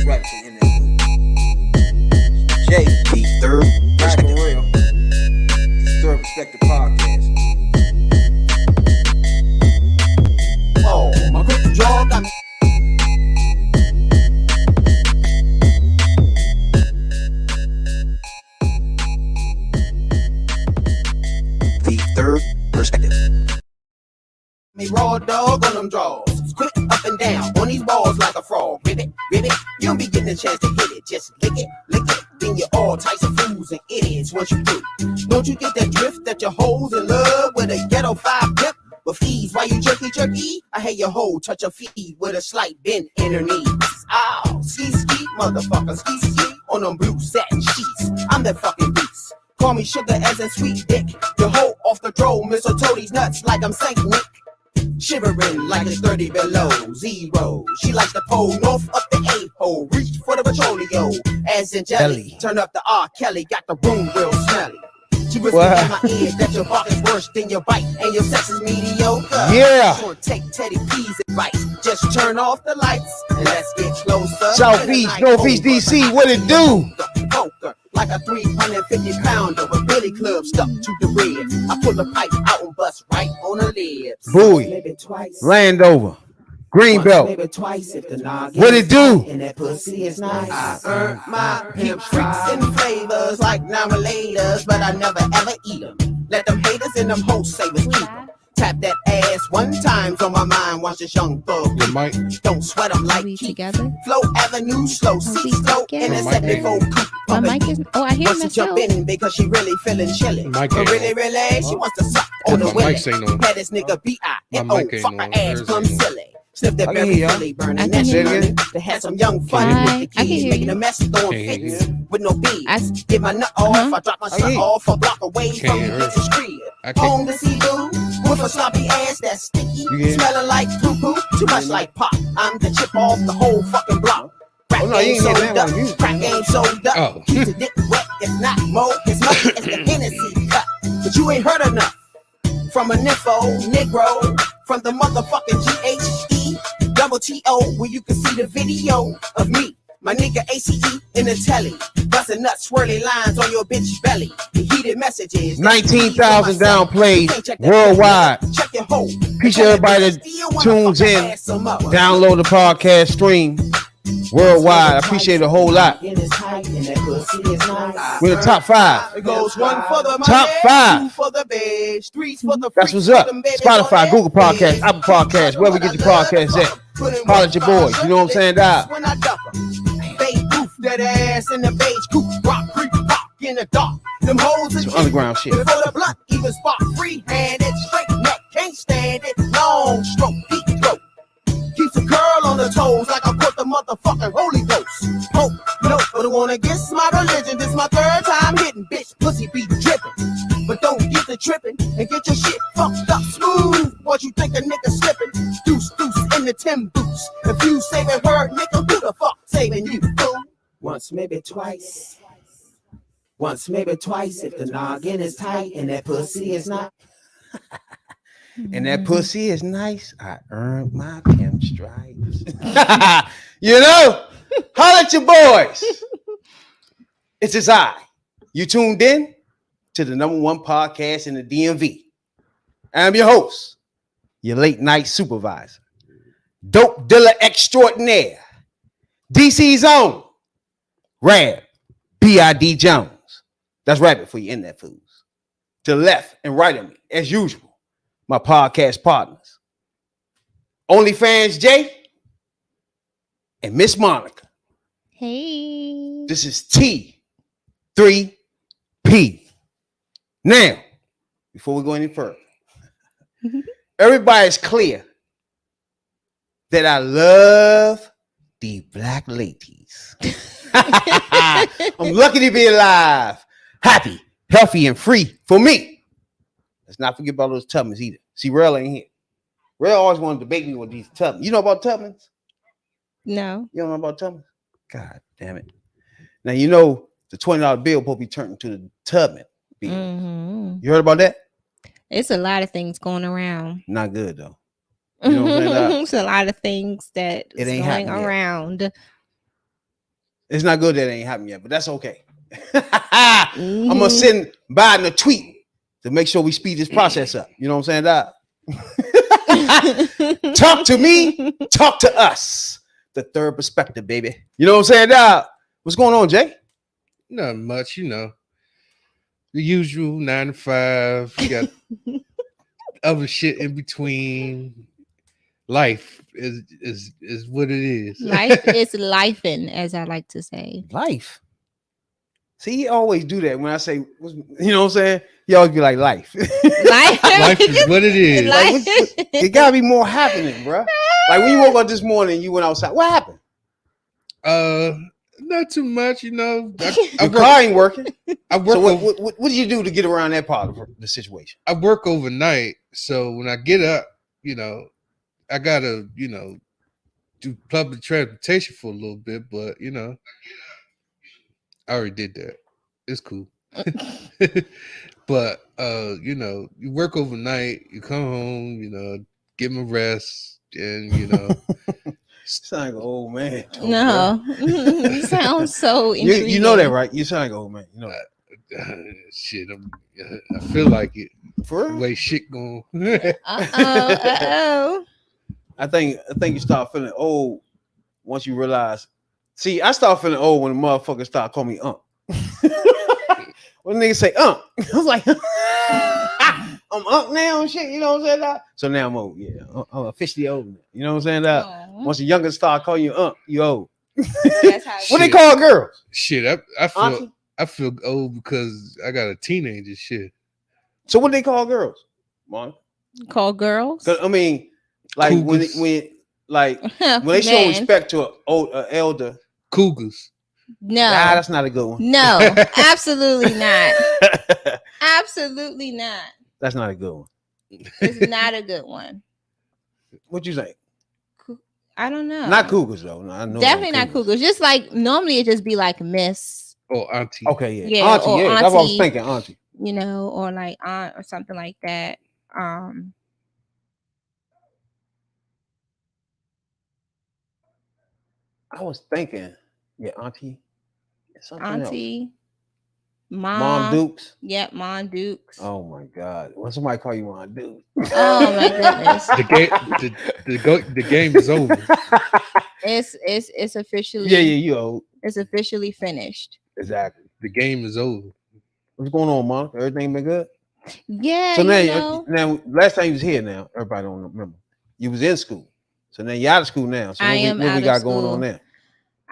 right to end that. Jay, The Third back for Perspective. real. The Third Perspective Podcast. Oh, my quick jaw got me. The Third Perspective. Me raw dog on them draws. Quick up and down on these balls like a frog. Ribbit, ribbit. You don't be getting a chance to hit it. Just lick it, lick it. Then you're all types of fools and idiots once you do. Don't you get that drift that your hoes in love with a ghetto 5 pip? With ease, why you jerky? I hate your hoe touch her feet with a slight bend in her knees. Ow, ski, motherfucker, ski, on them blue satin sheets. I'm that fucking beast. Call me sugar as in sweet dick. Your hoe off the drove, mistletoe these nuts like I'm Saint Nick. Shivering like it's 30 below zero. She likes to pull north up the A-hole. Reach for the petroleo. As in jelly. Turn up the R. Kelly. Got the room real smelly. She whispered in my ear that your bark is worse than your bite. And your sex is mediocre. Yeah. Sure, take Teddy P's advice. Just turn off the lights and let's get closer. Southeast, Northeast DC, what it do? Poker. Like a 350-pounder with Billy Club stuck to the ribs. I pull the pipe out and bust right on her lips. Bowie, Maybe twice. Landover, Greenbelt. Maybe twice if the What it do? And that pussy is nice. I earn my pimp freaks and flavors like now-relators, but I never ever eat them. Let them haters and them wholesalers keep them. Tap that ass one time's on my mind. Watch this young thug. Don't sweat them like we keep. together? Flow Avenue, slow, seat slow, and it's at before My mic is. Oh, I hear wants to jump myself. in because she really feeling chilly. But really, she wants to suck on the willy. Had this nigga B.I.N.O. Fuck her ass, plumb silly. Sniff that berry Philly burning. I That can shit hear burning. They had some young fun with the I can kids. hear Making you. a mess, throwing fits with no beads. Get my nut off, I drop my hear son you. off a block away from the bitch's crib. Home to see boo with a sloppy ass that's sticky. Yeah. Smelling like poo-poo, too much like pop. I'm the chip off the whole fucking block. Crack Oh, no, you game ain't getting sold that up, one. You- crack game sold up. Oh. Keeps the dick wet, if not more, as much as the Hennessy cut. But you ain't heard enough from a Negro, from the motherfucking GHE, double T-O, where you can see the video of me, my nigga ACE in the telly, busting nuts, swirly lines on your bitch belly, the heated messages. 19,000 downplays You can't check that worldwide. phone. Check your hoe. Appreciate everybody that tunes in, download the podcast stream worldwide. I appreciate it a whole lot. We're the top 5. It goes one for the Top money, 5. 2 for the bed, streets for the That's what's up. Spotify, Google Podcasts, Apple Podcasts, wherever you get your podcasts at. Holler at your boys. You know what I'm saying, dog? When I duck 'em, they goof that ass in the beige coupe, rock, creep, rock in the dark. Them hoes are Some underground shit. before the blunt even spark, free-handed, straight neck, can't stand it. Long stroke, deep throat. Keeps a girl on the toes like I put the motherfucking Holy Ghost. Hope, no, but I wanna guess my religion. This my 3rd time hitting, bitch, pussy be dripping. But don't get the tripping and get your shit fucked up smooth. What you think a nigga slipping? Deuce in the Tim boots. If you saving her, nigga, who the fuck saving you, fool? Once, maybe twice. Once, maybe twice. If the noggin is tight and that pussy is not. And that pussy is nice. I earned my pimp stripes. You know, holla at your boys. It's his eye. You tuned in to the #1 podcast in the DMV. I'm your host, your late night supervisor, dope dealer extraordinaire, DC's own, Rab, B.I.D. Jones. That's Rabbit for you in that foods. To the left and right of me, as usual, my podcast partners, OnlyFans Jay and Miss Monica. Hey. This is T3P. Now, before we go any further, everybody's clear that I love the black ladies. I'm lucky to be alive, happy, healthy, and free for me. Let's not forget about those Tubmans either. See, Rel ain't here. Rel always wanted to debate me with these Tubmans. You know about Tubmans? No. You don't know about Tubmans? God damn it. Now, you know the $20 bill supposed to be turned into the Tubman bill. Mm-hmm. You heard about that? It's a lot of things going around. Not good, though. You know what I'm saying? It's a lot of things that It is ain't going happening yet. around. It's not good that it ain't happened yet, but that's okay. I'm gonna send Biden a tweet to make sure we speed this process up. You know what I'm saying, Doc? Talk to me, talk to us. The third perspective, baby. You know what I'm saying, Doc? What's going on, Jay? Not much, the usual 9 to 5. You got other shit in between. Life is what it is. Life is lifing, as I like to say. Life. See, he always do that when I say, you know what I'm saying? He always be like, life. Life is what it is. Like, it gotta be more happening, bro. Like when you woke up this morning and you went outside, what happened? Not too much, Your car ain't working. I work. So what did you do to get around that part of the situation? I work overnight, so when I get up, I gotta, do public transportation for a little bit, but I already did that. It's cool. But you work overnight, you come home, get my rest, and Sound like an old man. No, you sound so intriguing. You know that, right? You sound like an old man. You know that. Shit, I feel like it. For The real? way shit going. Uh-oh. I think you start feeling old once you realize. See, I start feeling old when the motherfuckers start calling me when niggas say I was like, I'm now and shit. You know what I'm saying? Doc? So now I'm old. Yeah, I'm officially old now. You know what I'm saying? Doc? Once the youngest start calling you you old. That's how What they call girls? Shit, I feel Auntie? I feel old because I got a teenager. Shit. So what they call girls? Mom? call girls. I mean, like Cougars. when they show Man. respect to an elder. Cougars. No, That's not a good one. no, absolutely not. Absolutely not. That's not a good one. It's not a good one. What you think? I don't know. Not cougars though. No, I know Definitely not cougars. Just like normally it just be like miss, Or auntie. Okay, yeah. Yeah, Auntie, or yeah. That's what I was auntie. thinking, auntie. or like aunt or something like that. I was thinking, yeah, auntie. Something Auntie, else. mom, Mom Dukes. Yep, Mom Dukes. Oh my God. When somebody call you Mom Dukes. Oh my goodness. The game is over. It's officially Yeah, you old. It's officially finished. Exactly. The game is over. What's going on, Mom? Everything been good? Yeah. So now last time you was here now, everybody don't remember. You was in school. So now you're out of school now. So I am what out we of got going school. on there?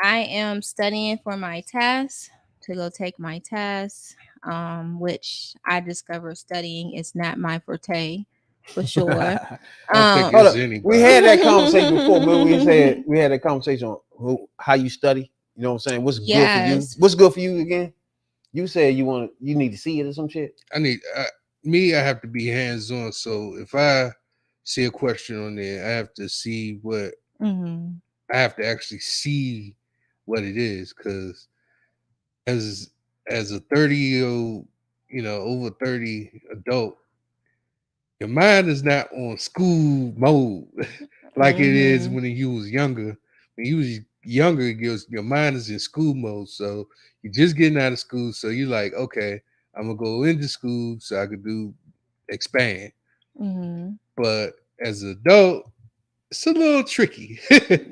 I am studying for my test to go take my test, which I discovered studying is not my forte for sure. I don't think Hold it's up. anybody. We had that conversation before. Remember we had that conversation on how you study. You know what I'm saying? What's good for you? Yes. What's good for you again? You said you need to see it or some shit. I have to be hands on. So if I see a question on there, I have to see what Mhm. I have to actually see what it is. Because as a 30-year-old, over 30 adult, your mind is not on school mode like it is Mhm. when you was younger. When you was younger, your mind is in school mode. So you're just getting out of school. So you're like, okay, I'm gonna go into school so I could expand. Mhm. But as an adult, it's a little tricky.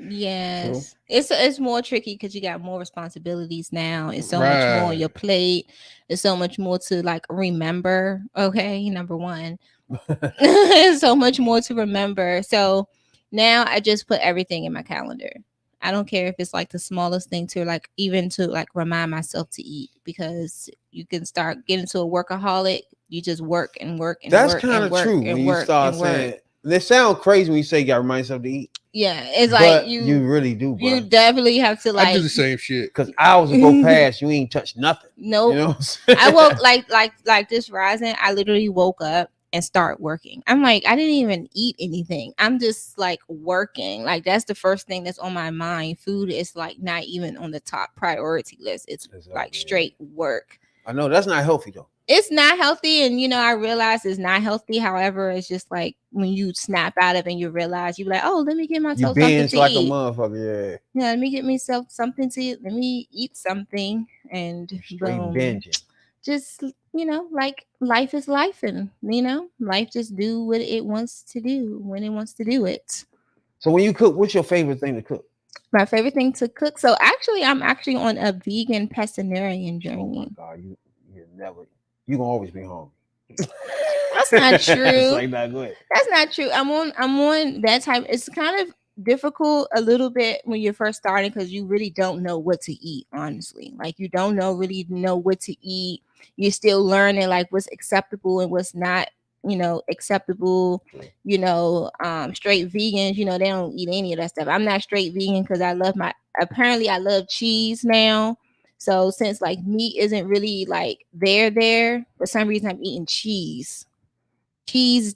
Yes, it's more tricky because you got more responsibilities now. It's so much more on your plate. There's so much more to like remember. Okay, number one, there's so much more to remember. So now I just put everything in my calendar. I don't care if it's like the smallest thing to like even to like remind myself to eat, because you can start getting to a workaholic. You just work and work and That's work kind and of work true and when you work start and work. saying. It sounds crazy when you say you got to remind yourself to eat. Yeah, it's But like you really do, bro. you definitely have to like I do the same shit. Because hours will go past, you ain't touched nothing. Nope. You know what I'm saying? I woke like this rising. I literally woke up and start working. I'm like, I didn't even eat anything. I'm just like working. Like that's the first thing that's on my mind. Food is like not even on the top priority list. It's Exactly, like yeah. straight work. I know that's not healthy though. It's not healthy, and I realize it's not healthy. However, it's just like when you snap out of it and you realize you're like, oh, let me get You myself something binge to like a eat. motherfucker. Yeah, let me get myself something to eat. Let me eat something, and Straight boom. binging. Just like life is life, and life just do what it wants to do when it wants to do it. So when you cook, what's your favorite thing to cook? My favorite thing to cook. So actually, I'm actually on a vegan pescatarian Oh my journey. God, you gonna always be hungry. That's not It's true. like not good. That's not true. I'm on that type. It's kind of difficult a little bit when you're first starting because you really don't know what to eat, honestly. Like you don't really know what to eat. You're still learning like what's acceptable and what's not, acceptable. Straight vegans, they don't eat any of that stuff. I'm not straight vegan because I love cheese now. So since like meat isn't really like there, for some reason I'm eating cheese. Cheese.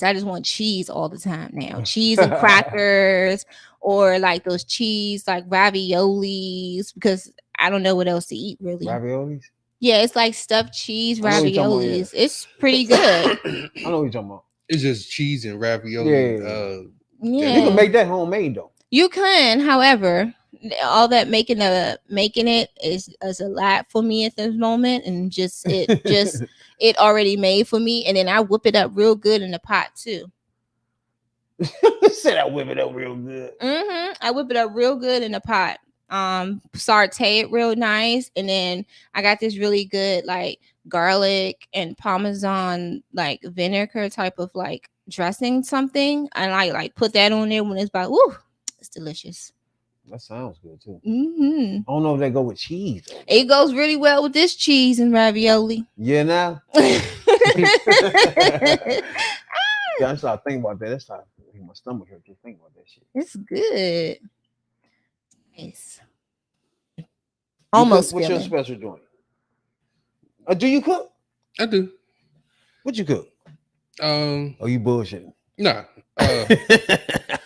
I just want cheese all the time now. Cheese and crackers, or like those cheese like raviolis, because I don't know what else to eat really. Raviolis? Yeah, it's like stuffed cheese I know what you're talking about, yeah. raviolis. It's pretty good. I know what you're talking about. It's just cheese and ravioli. Yeah. Yeah. You can make that homemade though. You can, however, all that making it is a lot for me at this moment, and it already made for me, and then I whip it up real good in the pot too. Said I whip it up real good. I whip it up real good in the pot. Saute it real nice, and then I got this really good like garlic and Parmesan like vinegar type of like dressing something, and I like put that on there when it's about it's delicious. That sounds good too. I don't know if they go with cheese though. It goes really well with this cheese and ravioli. Yeah, now. I started thinking about that. That's how my stomach hurt just thinking about that shit. It's good. Nice. Almost. What's your special joint? Do you cook? I do. What you cook? Oh, you bullshitting? Nah. The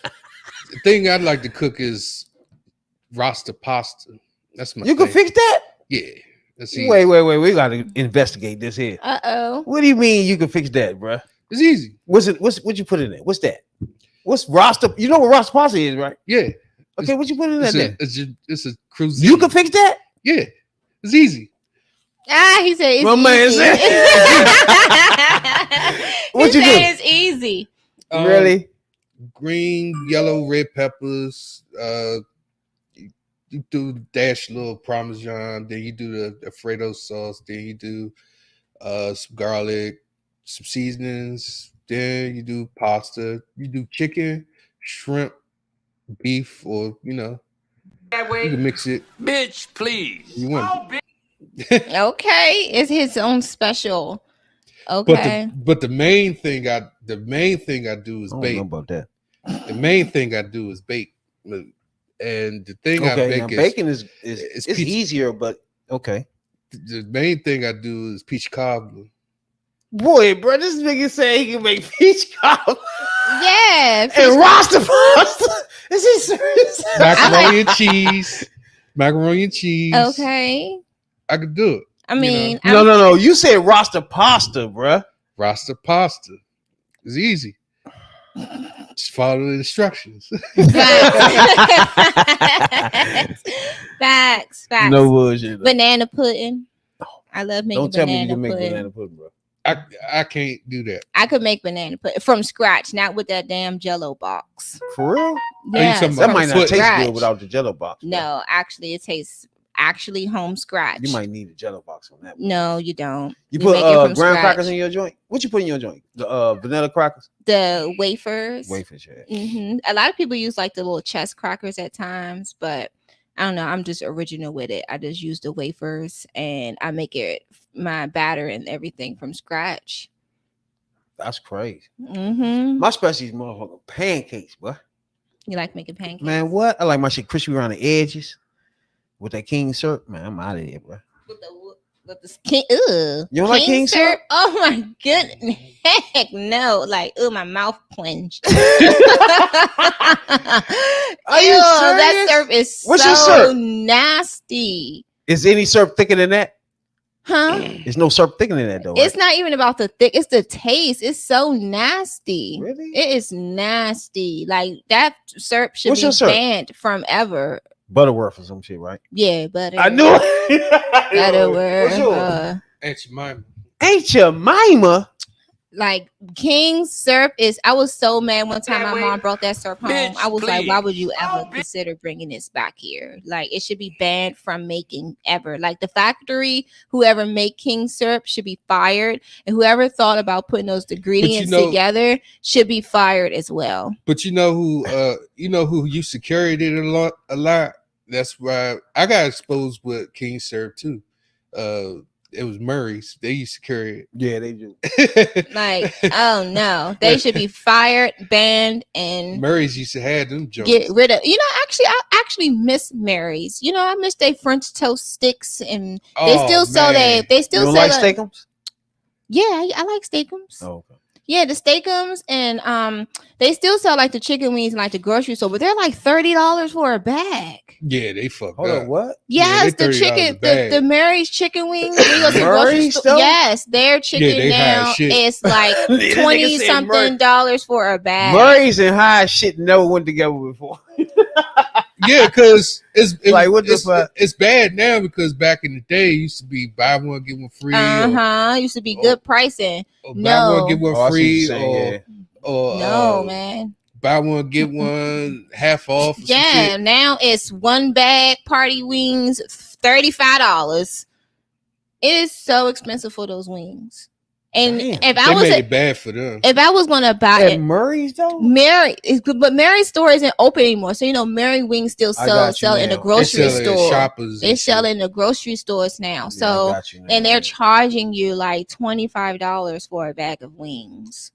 thing I'd like to cook is Rasta pasta. That's my. You can fix that? Yeah. Wait. We gotta investigate this here. What do you mean you can fix that, bro? It's easy. What you put in there? What's that? What's Rasta? You know what Rasta pasta is, right? Yeah. Okay, what you put in there? It's a cuisine. You can fix that? Yeah. It's easy. He said it's my easy. Man what you do? It's easy. Really? Green, yellow, red peppers. You do dash little Parmesan, then you do the Alfredo sauce, then you do some garlic, some seasonings, then you do pasta, you do chicken, shrimp, beef, or you can mix it. Bitch, please. You want Okay, it's his own special. Okay, but the main thing I do is I don't bake. know about that. The main thing I do is bake. And the thing I make bacon is easier, but okay. The main thing I do is peach cobbler. Boy, bro, this nigga say he can make peach cobbler. Yeah, and Rasta pasta. Is he serious? Macaroni and cheese. Macaroni and cheese. Okay. I could do it. I mean, no. You said Rasta pasta, bro. Rasta pasta. It's easy. Just follow the instructions. Facts. No bullshit. Banana pudding. I love making Don't tell me banana you can make pudding. banana pudding, bro. I can't do that. I could make banana pudding from scratch, not with that damn Jello box. For real? Yeah, that might not taste good without the Jello box. Bro. No, actually, it tastes home scratch. You might need a Jello box on that one. No, you don't. You put graham crackers in your joint? What you put in your joint? The vanilla crackers? The wafers. Yeah. A lot of people use like the little chess crackers at times, but I don't know. I'm just original with it. I just use the wafers and I make it my batter and everything from scratch. That's crazy. Mm-hmm. My specialty is motherfucking pancakes, boy. You like making pancakes? Man, what? I like my shit crispy around the edges with that king syrup. Man, I'm out of here, bro. With the king, you don't like king syrup? Oh my goodness, heck no! Like, my mouth clenched. Are you serious? That syrup is What's so your syrup? nasty. Is any syrup thicker than that? Huh? There's no syrup thicker than that though. It's Right? not even about the thick, it's the taste. It's so nasty. Really? It is nasty. Like that syrup should What's be your syrup? banned from ever. Butterworth or some shit, right? Yeah, butter. I knew it. Butterworth. What's yours? Aunt Jemima. Ain't Jemima? Like King's syrup is. I was so mad one time my mom brought that syrup home. I was like, why would you ever consider bringing this back here? Like, it should be banned from making ever. Like, the factory, whoever make King's syrup should be fired, and whoever thought about putting those ingredients together should be fired as well. But you know who used to carry it a lot. That's why I got exposed with King syrup too. It was Murray's. They used to carry it. Yeah, they do. Like, oh no, they should be fired, banned, and Murray's used to have them jokes. get rid of. I actually miss Mary's. I miss their French toast sticks, and they still sell they. They still you sell like Steakums? Yeah, I like Steakums. Oh, okay. Yeah, the Steakums, and they still sell like the chicken wings in like the grocery store, but they're like $30 for a bag. Yeah, they fucked Hold up. on, what? Yes, Yeah, the chicken, the Mary's chicken wings. When you go to the grocery Murray's store, stuff? yes, their chicken they high now as shit. is like This nigga $20 said something dollars for a bag. Murray's and high shit never went together before. Yeah, because Like, what the fuck? It's bad now because back in the day, it used to be buy one get one free. Used to be good pricing. Or buy No. one get one Oh, I see what free, you're saying, or No, man. buy one get one half off. Or some Yeah, shit. now it's one bag party wings, $35. It is so expensive for those wings. And Damn. if They I was made it bad for them. if I was gonna buy At it, Murray's though? but Mary's store isn't open anymore. So Mary wings still I got you sell in the now. grocery They sell it at store. Shoppers. They and sell shit. in the grocery stores now. Yeah, I So got you now. and they're charging you like $25 for a bag of wings.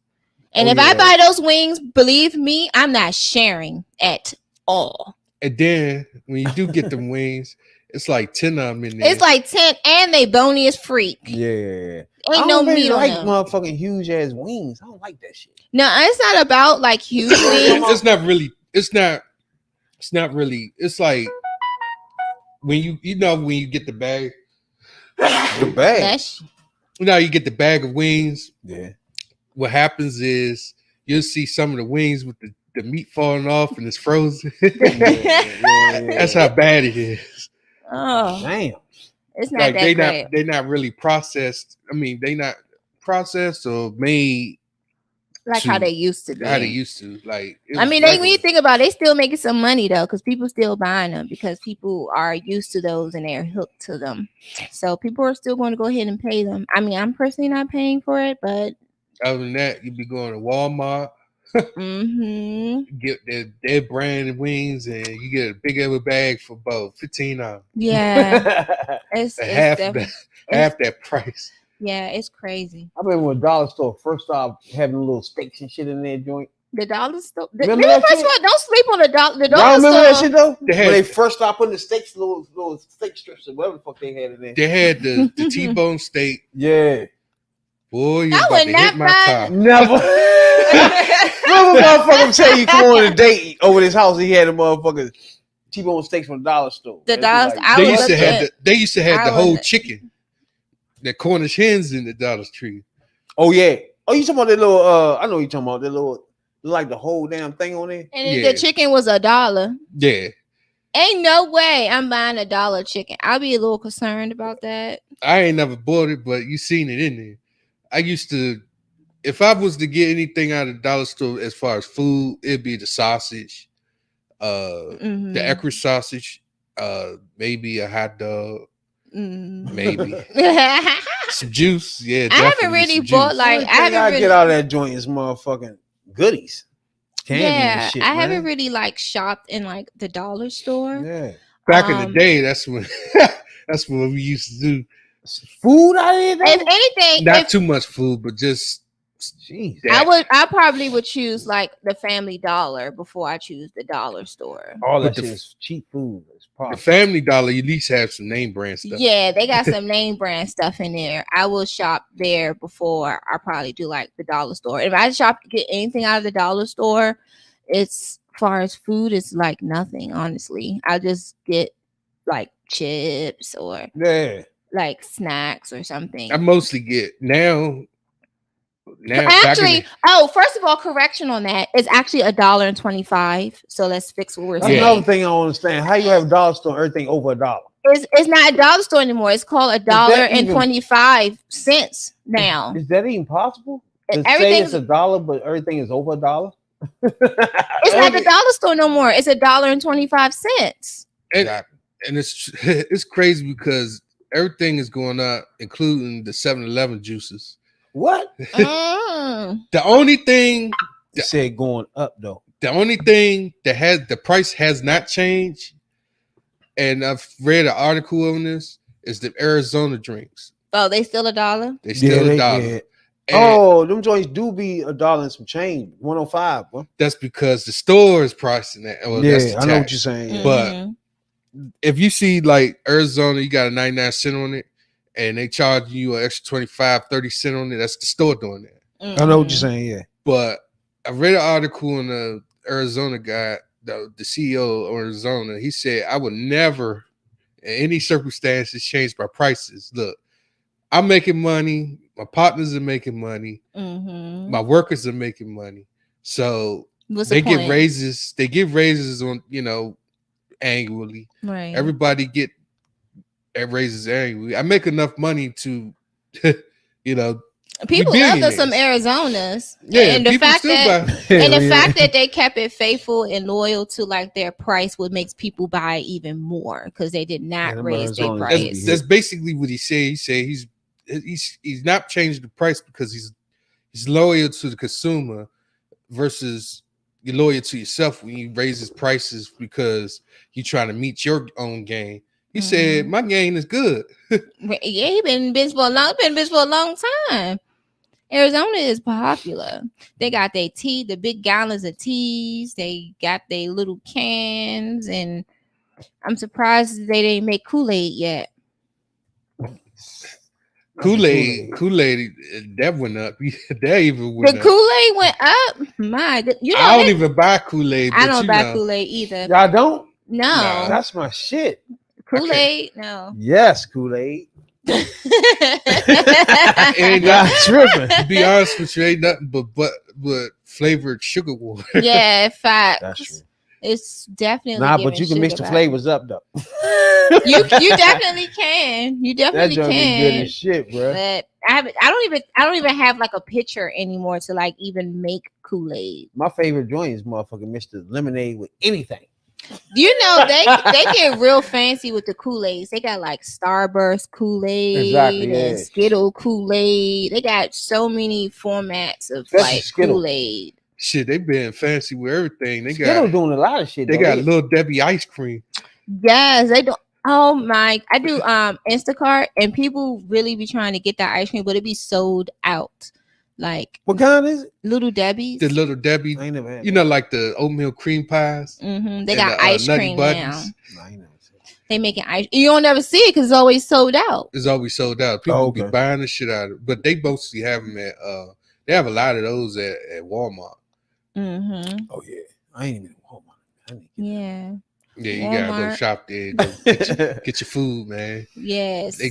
And Oh, if I yeah. buy those wings, believe me, I'm not sharing at all. And then when you do get them wings, it's like 10 of them in there. It's like 10, and they bony as freak. Yeah. Ain't I no don't really meat like on them. motherfucking huge ass wings. I don't like that shit. No, it's not about like huge wings. It's not really. It's not really. It's like when you when you get the bag. The bag. That's You get the bag of wings. Yeah. What happens is you'll see some of the wings with the meat falling off and it's frozen. That's how bad it is. oh, Damn. it's not Like that great. they're not really processed. I mean, they not processed or made Like how they used to be. how they used to. Like it I was mean, when you think about it, they still making some money though, because people still buying them because people are used to those and they're hooked to them. So people are still going to go ahead and pay them. I mean, I'm personally not paying for it, but other than that, you'd be going to Walmart, get their brand wings, and you get a big ever bag for about $15. yeah, it's Half definitely- half that price. yeah, it's crazy. I remember when dollar store first started having little steaks and shit in their joint. The dollar store. Remember that First shit? of all, don't sleep on the dollar. The Y'all dollar remember that store. shit though? They had- When they first started putting the steaks, little steak strips or whatever the fuck they had in there. They had the T-bone steak. Yeah. Boy, you I about would to not hit my buy- car. Never. Remember motherfucker tell you come on a date over his house and he had a motherfucker T-bone steaks from the dollar store. The It'd be dollar- like, I They would used to look have at- they used to have I the would whole look- chicken, the Cornish hens in the Dollar Tree. Oh yeah. Oh, you talking about that little I know what you talking about that little like the whole damn thing on there. And Yeah. the chicken was $1. Yeah, Ain't no way I'm buying $1 chicken. I'll be a little concerned about that. I ain't never bought it, but you seen it in there. I used to, if I was to get anything out of the dollar store as far as food, it'd be the sausage, Mhm. the Eckrich sausage, maybe a hot dog, Mhm. maybe I some juice. Yeah, haven't definitely really some bought juice. like I Only thing haven't I really. get out of that joint is motherfucking goodies. Candy Yeah, and shit, I haven't man. really like shopped in like the dollar store. Yeah. Back in um, the day. That's when that's what we used to do. Food out of there though? If anything, Not too much food, but just Jeez. that. I probably would choose like the Family Dollar before I choose the dollar store. All But that the shit is cheap food. It's The probably Family Dollar, you at least have some name brand stuff. Yeah, they got some name brand stuff in there. I will shop there before I probably do like the dollar store. If I get anything out of the dollar store, it's far as food, it's like nothing, honestly. I just get like chips or yeah. like snacks or something. I mostly get now. Actually, first of all, correction on that. It's actually $1.25. So let's fix what we're That's saying. another thing I don't understand. How you have a dollar store, everything over $1? It's not a dollar store anymore. It's called $1.25 now. Is that even possible? To say Everything's it's $1, but everything is over $1? it's not the dollar store no more. It's $1.25. And it's crazy because everything is going up, including the 7-Eleven juices. What? The only thing you said going up though. The only thing that has the price has not changed, and I've read an article on this, is the Arizona drinks. Oh, they still $1? They still $1. Yeah. Oh, them joints do be $1 and some change, 105. Bro. That's because the store is pricing that. Well, yeah, that's the I know what you're saying. But if you see like Arizona, you got a 99-cent on it, and they charge you an extra 25, 30 cents on it. That's the store doing that. I know what you're saying. Yeah. But I read an article in the Arizona guy, the CEO of Arizona. He said, I would never, in any circumstances, change my prices. Look, I'm making money. My partners are making money. My workers are making money. So they get raises. They give raises on, annually. Right. Everybody get raises annually. I make enough money to, people love some Arizonas. Yeah, and the fact that they kept it faithful and loyal to like their price, what makes people buy even more because they did not raise their price. That's basically what he said. He said he's not changing the price because he's loyal to the consumer versus you're loyal to yourself when you raise his prices because you're trying to meet your own gain. He said, my gain is good. Yeah, he been for a long time. Arizona is popular. They got their tea, the big gallons of teas. They got their little cans, and I'm surprised they didn't make Kool-Aid yet. Kool-Aid, that went up. That even went up. The Kool-Aid went up. My, I don't even buy Kool-Aid. I don't buy Kool-Aid either. Y'all don't? No, that's my shit. Kool-Aid, no. Yes, Kool-Aid. Ain't not tripping. To be honest with you, ain't nothing but flavored sugar water. Yeah, facts. That's true. It's definitely but you can mix the flavors up though. you definitely can. You definitely can. Be good as shit, bro. But I don't even have like a pitcher anymore to like even make Kool-Aid. My favorite joint is motherfucking Mr. Lemonade with anything. They get real fancy with the Kool-Aids. They got like Starburst Kool-Aid and Skittle Kool-Aid. They got so many formats of Kool-Aid. Shit, they been fancy with everything. They Skittle doing a lot of shit. They got Little Debbie ice cream. Yes, they do. Oh my! I do Instacart, and people really be trying to get that ice cream, but it be sold out. Like, what kind is it? Little Debbie's. The Little Debbie. I ain't never had like the oatmeal cream pies. They got ice cream now. They making ice. You don't never see it because it's always sold out. It's always sold out. People be buying the shit out of it, but they mostly have them at. They have a lot of those at Walmart. Oh yeah, I ain't even at Walmart. Yeah, you gotta go shop there. Go get your food, man. Yes, they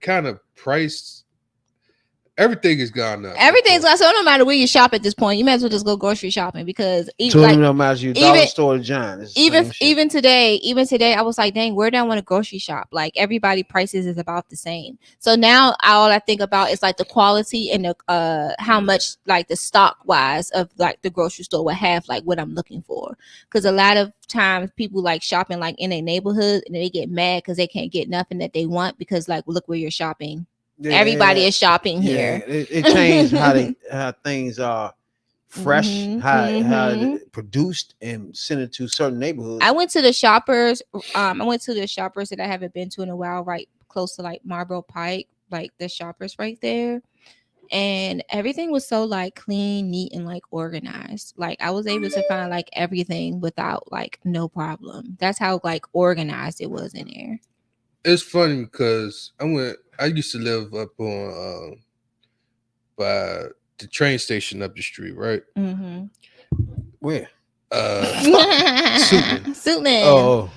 kind of price. Everything is gone up. Everything's gone. So no matter where you shop at this point, you might as well just go grocery shopping because no matter you dollar store to John. Even today, I was like, dang, where do I want to grocery shop? Like everybody prices is about the same. So now all I think about is like the quality and the how much like the stock wise of like the grocery store will have like what I'm looking for. Because a lot of times people like shopping like in a neighborhood and they get mad because they can't get nothing that they want because like look where you're shopping. Yeah, everybody is shopping here. It changed how things are fresh, how produced and sent it to certain neighborhoods. I went to the shoppers. I went to the shoppers that I haven't been to in a while, right close to like Marlboro Pike, like the shoppers right there. And everything was so like clean, neat, and like organized. Like I was able to find like everything without like no problem. That's how like organized it was in there. It's funny because I used to live up on by the train station up the street, right? Where? Suitland. Oh.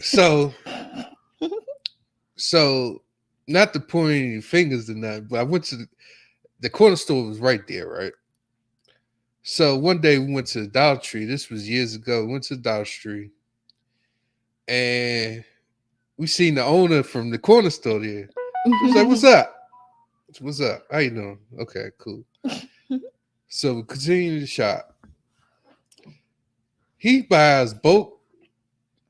So So not to point any fingers or nothing, but I went to the corner store was right there, right? So one day we went to the Dollar Tree. This was years ago. We went to the Dollar Tree, and we seen the owner from the corner store there. He was like, "What's up? What's up? How you doing? Okay, cool." So we continue to shop. He buys bulk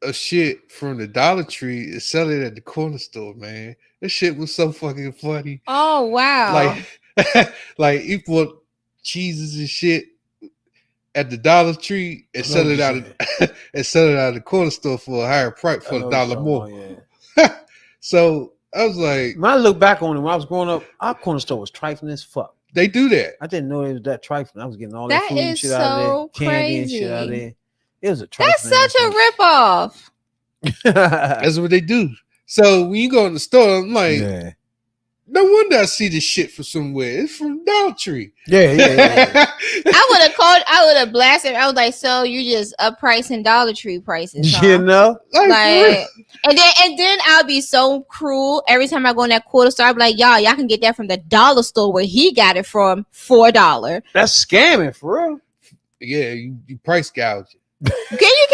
of shit from the Dollar Tree and sell it at the corner store, man. This shit was so fucking funny. Oh wow. Like, like he bought cheeses and shit at the Dollar Tree and sell it out of the corner store for a higher price for $1 more. Yeah. So I was like, when I look back on it, when I was growing up, our corner store was trifling as fuck. they do that. I didn't know it was that trifling. I was getting all that food and shit so out of there, candy and crazy. shit out of there. It was a trifling. That's such a ripoff. That's what they do. So when you go in the store, I'm like, yeah. no wonder I see this shit from somewhere. It's from Dollar Tree. Yeah. I would have blasted. I was like, so you just uppricing Dollar Tree prices, huh? You know? Like, and then I'll be so cruel every time I go in that quarter store. I'll be like, y'all can get that from the dollar store where he got it from $4. That's scamming for real. Yeah, you price gouging. Can you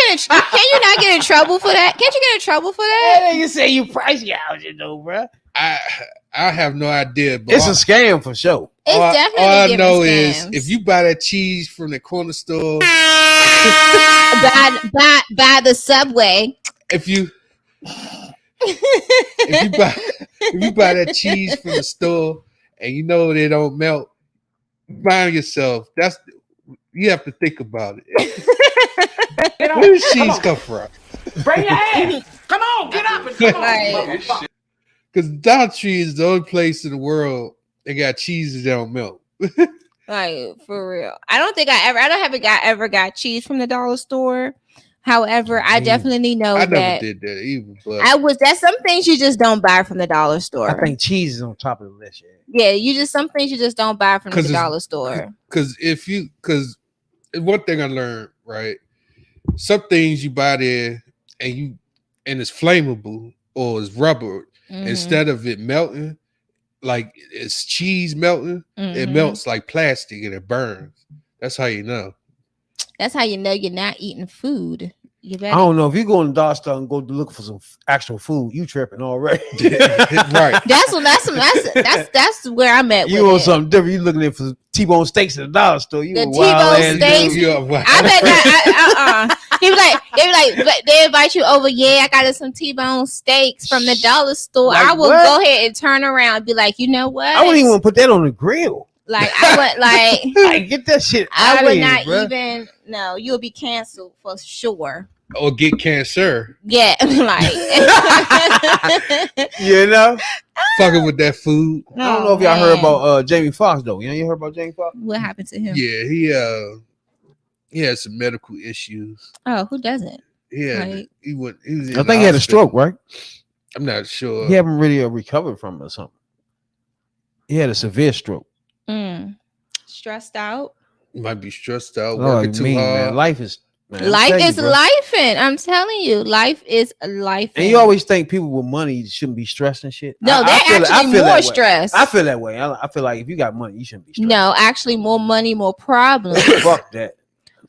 not get in trouble for that? Can't you get in trouble for that? You say you price gouging though, bro. I have no idea, but It's a scam for sure. It's definitely all I giving know scams. is if you buy that cheese from the corner store, by the Subway. if you buy that cheese from the store and you know they don't melt, mind yourself. You have to think about it. Where does cheese come from? Bring your ass. Come on, get up and come on. Because Dollar Tree is the only place in the world that got cheeses that don't melt. Like for real. I don't ever got cheese from the dollar store. However, I definitely know I that never did that either. But that's some things you just don't buy from the dollar store. I think cheese is on top of the list. Yeah, some things you just don't buy from the dollar store. Because one thing I learned, right? Some things you buy there and it's flammable or it's rubber. Mm-hmm. Instead of it melting, like it's cheese melting, it melts like plastic and it burns. That's how you know. That's how you know you're not eating food. I don't know if you go in the dollar store and go to look for some actual food, you tripping already. Right. That's where I'm at. You want something different? You looking for T-bone steaks at the dollar store? You the T-bone steaks. I bet they invite you over. Yeah, I got some T-bone steaks from the dollar store. Like I will what? go ahead and turn around and be like, you know what? I wouldn't even want to put that on the grill. Like I would like get that shit. I would here, not bro. even. No, you'll be canceled for sure. Or get cancer. Yeah, like you know, fucking with that food. I don't know if y'all heard about Jamie Foxx though. You heard about Jamie Foxx? What happened to him? Yeah, he had some medical issues. Oh, who doesn't? Yeah, like, he was. I think he had a stroke, right? I'm not sure. He haven't really recovered from it or something. He had a severe stroke. Stressed out. Might be stressed out, working too hard. Man. Life is lifing. I'm telling you, life is life. And you always think people with money shouldn't be stressed and shit. No, they're actually more stressed. I feel that way. I feel like if you got money, you shouldn't be stressed. No, actually, more money, more problems. Fuck that.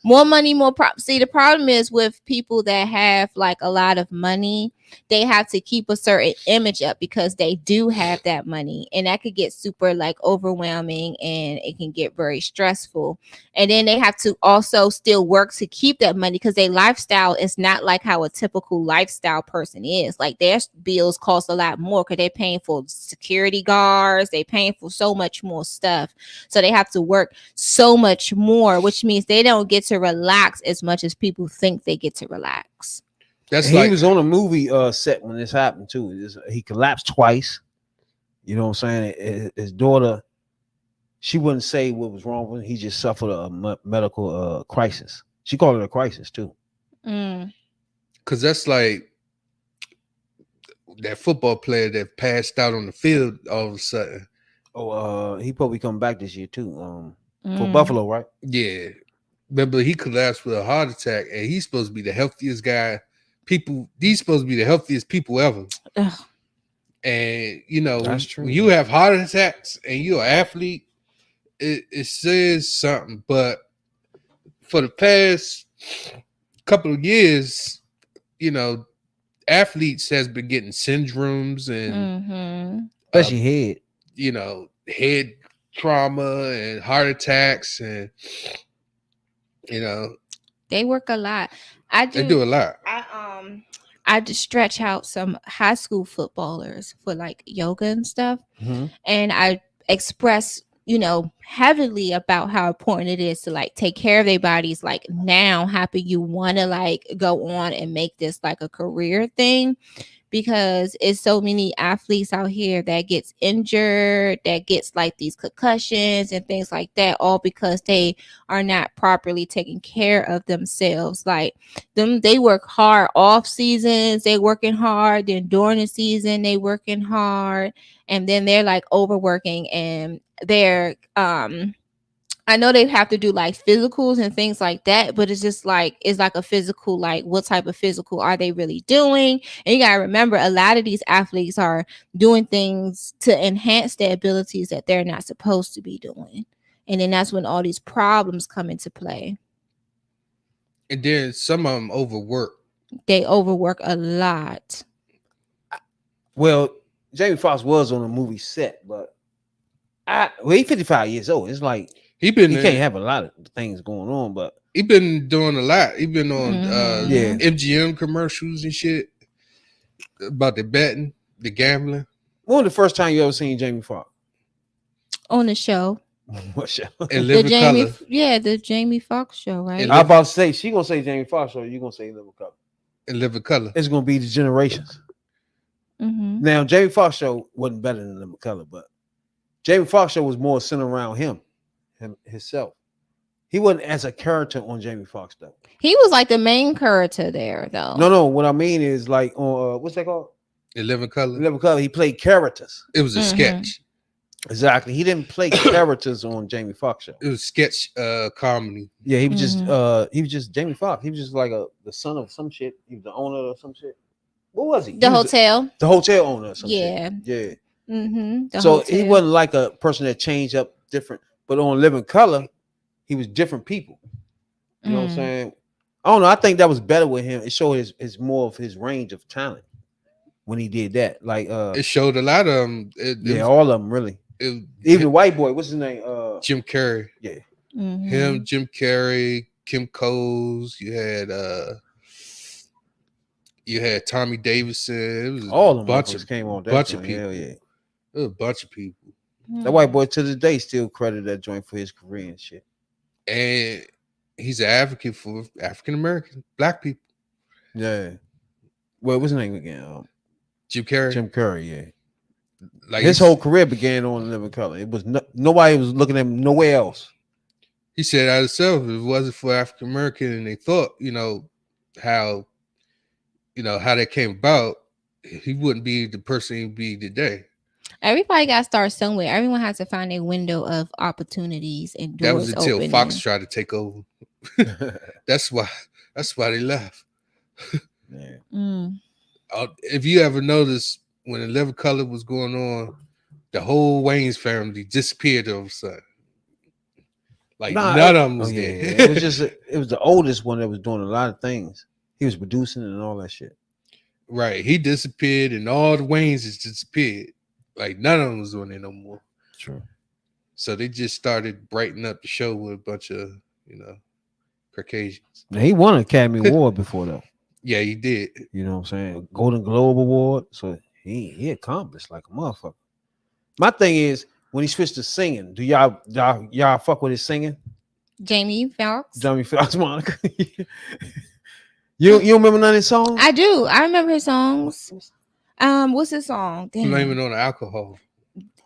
More money, more problems. See, the problem is with people that have like a lot of money, they have to keep a certain image up because they do have that money, and that could get super like overwhelming, and it can get very stressful. And then they have to also still work to keep that money because their lifestyle is not like how a typical lifestyle person is. Like their bills cost a lot more because they're paying for security guards, they're paying for so much more stuff. So they have to work so much more, which means they don't get to relax as much as people think they get to relax. He was on a movie set when this happened too. He collapsed twice. You know what I'm saying? His daughter, she wouldn't say what was wrong with him. He just suffered a medical crisis. She called it a crisis too. Because that's like that football player that passed out on the field all of a sudden. Oh, he probably come back this year too. For Buffalo, right? Yeah. Remember, he collapsed with a heart attack, and he's supposed to be the healthiest guy. These supposed to be the healthiest people ever. Ugh. And you know, That's true. when you have heart attacks and you're an athlete, it says something. But for the past couple of years, you know, athletes has been getting syndromes and Especially head. you know, head trauma and heart attacks, and you know, They work a lot. they do a lot. I just stretch out some high school footballers for like yoga and stuff. Mm-hmm. And I express, heavily about how important it is to like take care of their bodies. Like now, happy you want to like go on and make this like a career thing, because it's so many athletes out here that gets injured, that gets like these concussions and things like that, all because they are not properly taking care of themselves. Like they work hard off seasons, they working hard, then during the season they working hard, and then they're like overworking, and they're I know they have to do like physicals and things like that, but it's just like, it's like a physical, like what type of physical are they really doing? And you got to remember, a lot of these athletes are doing things to enhance their abilities that they're not supposed to be doing. And then that's when all these problems come into play. And then some of them overwork. They overwork a lot. Well, Jamie Foxx was on a movie set, but he's 55 years old. It's like he can't have a lot of things going on, but he been doing a lot. He been on Yeah. MGM commercials and shit about the betting, the gambling. when was the first time you ever seen Jamie Foxx? On the show. What show? And Live in Color. The Jamie Foxx show, right? And I'm about to say, she gonna say Jamie Foxx show, you gonna say Live in Color. And Live in Color. It's gonna be the generations. Mm-hmm. Now, Jamie Foxx show wasn't better than Live in Color, but Jamie Foxx show was more centered around himself. He wasn't as a character on Jamie Foxx though. He was like the main character there, though. No. What I mean is like on what's that called? And Live in Color. Live in Color. He played characters. It was a sketch. Exactly. He didn't play characters on Jamie Foxx show. It was sketch comedy. Yeah, he was just Jamie Foxx. He was just like the son of some shit. He was the owner of some shit. What was he? The hotel. The hotel owner or some Yeah. shit. Yeah. Mm-hmm. So he wasn't like a person that changed up different, but on Live in Color, he was different people. You know what I'm saying? I don't know. I think that was better with him. It showed his more of his range of talent when he did that. Like it showed a lot of them. All of them really. Even the white boy, what's his name? Jim Carrey. Yeah. Mm-hmm. Him, Jim Carrey, Kim Coles. You had Tommy Davidson. It was all of them bunch of came on. Bunch of joint. people. Hell yeah. It was a bunch of people. That white boy to this day still credit that joint for his career and shit. And he's an advocate for African American black people. Yeah. Well, what's his name again? Jim Carrey. Jim Carrey, yeah. Like his whole career began on Live in Color. It was nobody was looking at him nowhere else. He said out himself, if it wasn't for African American and they thought, how that came about, he wouldn't be the person he'd be today. Everybody got to start somewhere. Everyone has to find a window of opportunities and doors. That was until opening. Fox tried to take over. That's why they left. Yeah. If you ever noticed, when the Live in Color was going on, the whole Wayne's family disappeared all of a sudden. Like none of them was there. It was just it was the oldest one that was doing a lot of things. He was producing and all that shit. Right. He disappeared and all the Waynes just disappeared. Like none of them was doing it no more. True. So they just started brightening up the show with a bunch of, Caucasians. Now, he won an Academy Award before though. Yeah, he did. You know what I'm saying? Golden Globe Award. So he accomplished like a motherfucker. My thing is when he switched to singing, do y'all fuck with his singing? Jamie Foxx. Jamie Foxx, Monica. You remember none of his songs? I do. I remember his songs. What's his song? Damn. Blame it on the alcohol.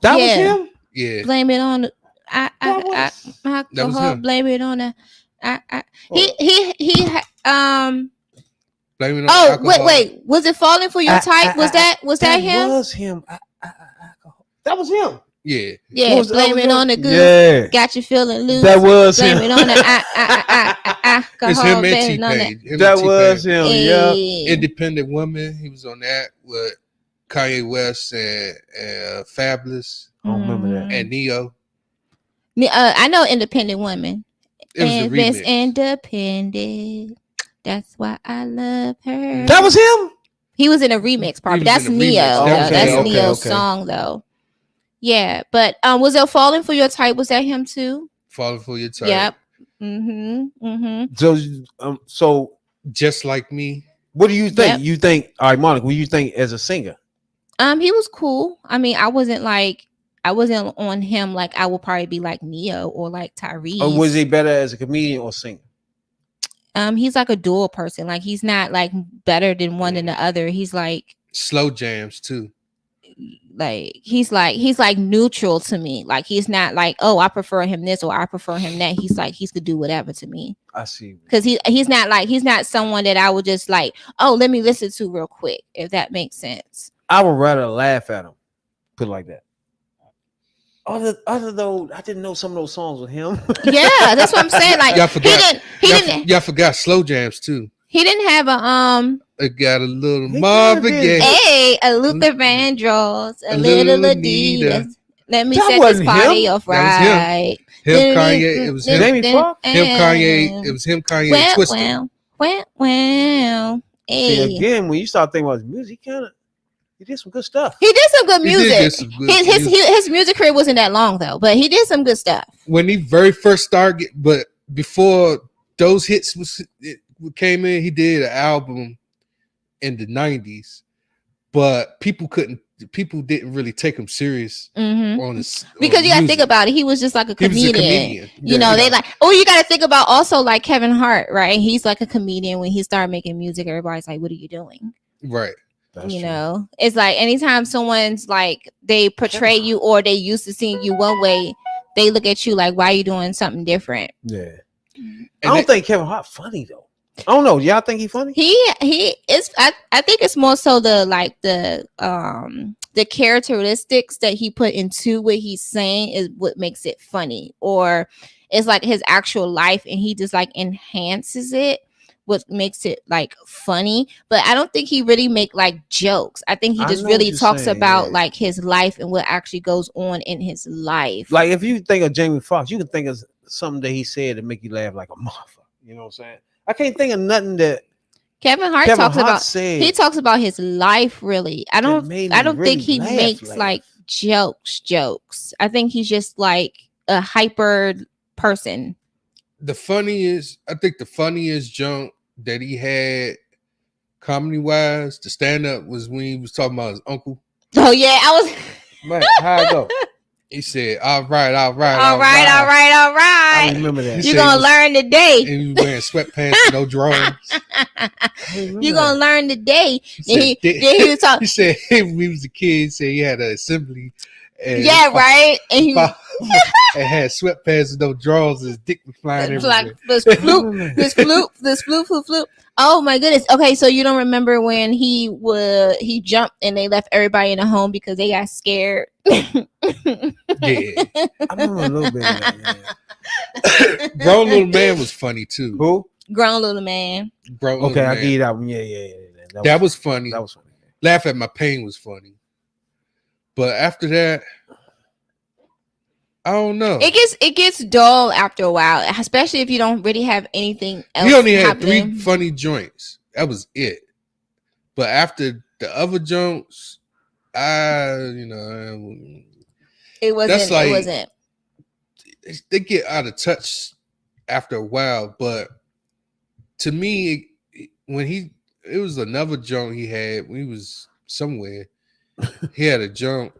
That was him? Yeah. Blame it on the alcohol. That was him. Blame it on the Blame it on the alcohol. wait. Was it Falling for Your Type? Was that him? That was him. That was him. Yeah. Yeah, blame it on the good. Yeah. Got you feeling loose. That was blame him. it on the alcohol. It's him and blame it on T-Pain. That was him. Yeah. Independent Woman. He was on that with Kanye West and Fabulous I don't remember that. and Neo. I know Independent Women. It was a And Miss remix. Independent. That's why I love her. That was him. He was in a remix part, He but was that's in a Neo. remix. That was That's Neo. Neo's Okay. song though. Yeah, but was it Falling for Your Type? Was that him too? Falling for Your Type. Yep. So Just Like Me. what do you think? Yep. You think, all right, Monica, what do you think as a singer? He was cool. I mean, I wasn't on him like I would probably be like Neo or like Tyrese. Or was he better as a comedian or singer? He's like a dual person. Like he's not like better than one than the other. He's like Slow jams too. he's like neutral to me. Like he's not like, oh, I prefer him this or I prefer him that. He's like he could do whatever to me. I see. Because he's not someone that I would just like, oh, let me listen to real quick, if that makes sense. I would rather laugh at him. Put it like that. Other though, I didn't know some of those songs with him. Yeah, that's what I'm saying. Like Y'all forgot slow jams too. he didn't have a It got a little He Marvin kinda did. Gaye. a Luther Vandross, a A little little Adidas. Anita. Let me That set wasn't this party him. off That was him. right. Him, Kanye. It was him. Jamie Foxx? Him, Kanye. It was him, Kanye, and Well, Twister. well. See, Hey. again, when you start thinking about his music, he did some good stuff. He did some good He did music. get some good music. His music career wasn't that long though, but he did some good stuff. When he very first started, but before those hits came in, he did an album in the 90s, but people didn't really take him serious on his Because on you gotta music. think about it, he was just like a He was comedian. a comedian. You know, they like, oh, you gotta think about also like Kevin Hart, right? He's like a comedian. When he started making music, everybody's like, what are you doing? Right. That's you true. know, it's like anytime someone's like they portray you or they used to seeing you one way, they look at you like, why are you doing something different? Yeah. And I don't think Kevin Hart funny though. I don't know. Y'all think he funny? He is. I think it's more so the characteristics that he put into what he's saying is what makes it funny, or it's like his actual life and he just like enhances it, what makes it like funny. But I don't think he really make like jokes. I think he I just know what really you're talks saying, about yeah. like his life and what actually goes on in his life. Like if you think of Jamie Foxx, you can think of something that he said to make you laugh like a motherfucker. You know what I'm saying? I can't think of nothing that Kevin Hart said. he talks about his life really. I don't made me think really he laugh, makes laugh. like jokes. I think he's just like a hyper person. I think the funniest joke that he had comedy wise, the stand up, was when he was talking about his uncle. Oh yeah, I was Man, how it go? He said, all right. all right. I remember that. He You're said gonna he was- learn today. And he was wearing sweatpants and no drawers. You're gonna learn today. He Then said, he was talking. he said when he was a kid, he said he had an assembly. And Yeah, right. And he and had sweatpants and no drawers. His dick was flying like everywhere. this flute. Oh my goodness. Okay, so you don't remember when he jumped and they left everybody in the home because they got scared. Yeah. I remember a little bit of that. Grown Little Man was funny too. Who? Grown little man. Grown Little Okay, I Man. give you that one. Yeah. That was funny. That was funny. Laugh at My Pain was funny. But after that, I don't know. It gets dull after a while, especially if you don't really have anything else. He only had happening. 3 funny joints. That was it. But after the other joints, It wasn't. That's like- it wasn't. they get out of touch after a while. But to me, it was another joint he had when he was somewhere. He had a joint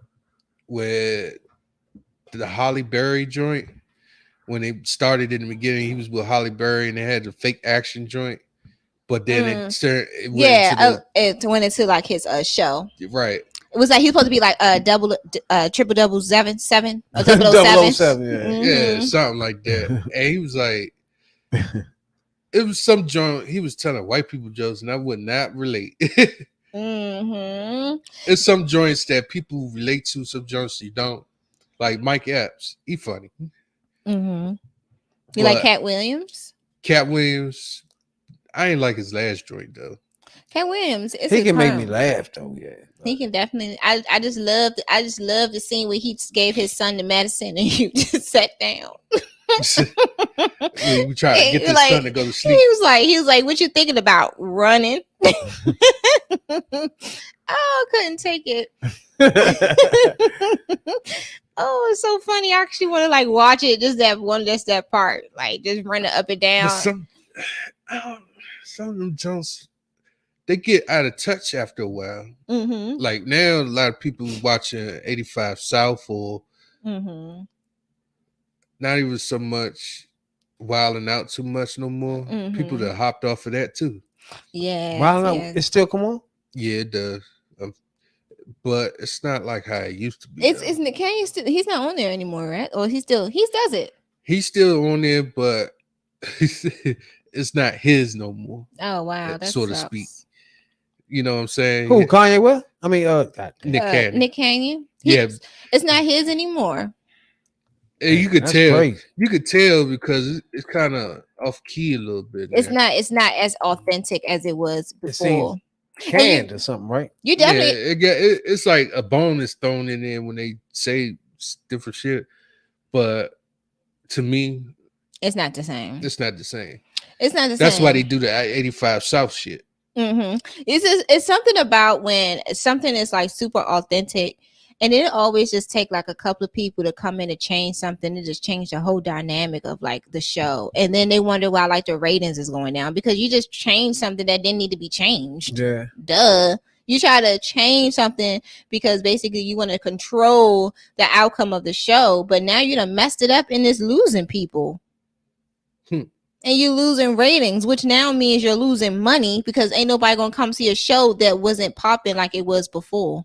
where the Holly Berry joint, when they started in the beginning, he was with Holly Berry and they had the fake action joint. But then it went into it went into like his show. right. It was like he was supposed to be like triple double seven or 007. 007, yeah. Yeah, Mhm. something like that. And he was like, it was some joint. He was telling white people jokes, and I would not relate. Mm-hmm. It's some joints that people relate to, some joints you don't. Like Mike Epps, he funny. Mm-hmm. You But like Cat Williams? Cat Williams, I ain't like his last joint though. Cat Williams, it's He his can make me perm. laugh though. Yeah. He can definitely. I just love the scene where he just gave his son the medicine and you just sat down. We try to get He this like- son to go to sleep. He was like, what you thinking about? Running. Oh, I couldn't take it. Oh, it's so funny. I actually want to like watch it. Just that part, like just running up and But down. some of them Jones, they get out of touch after a while. Mm-hmm. Like now, a lot of people watching 85 South or Mm-hmm. not even so much wilding out too much no more. People that hopped off of that too. Yeah. Wow, yeah. it still come on? Yeah, it does. But it's not like how it used to be. It's Nick Canyon still. He's not on there anymore, right? Or he does it. He's still on there, but it's not his no more. Oh wow, that so to sucks. speak. You know what I'm saying? Who, Kanye West? I mean, Nick Cannon. Nick Canyon. Yeah. It's not his anymore. And you could That's tell. crazy. You could tell because it's kind of off key a little bit. It's now. not as authentic as it was It before. seems canned or something, right? You definitely It's like a bonus thrown in there when they say different shit. But to me, it's not the same. it's not the same. It's not the same. That's why they do the 85 South shit. Mm-hmm. It's something about when something is like super authentic, and it always just take like a couple of people to come in and change something and just change the whole dynamic of like the show, and then they wonder why like the ratings is going down because you just changed something that didn't need to be changed. Yeah. Duh. You try to change something because basically you want to control the outcome of the show, but now you done messed it up and it's losing people. And you losing ratings, which now means you're losing money because ain't nobody gonna come see a show that wasn't popping like it was before.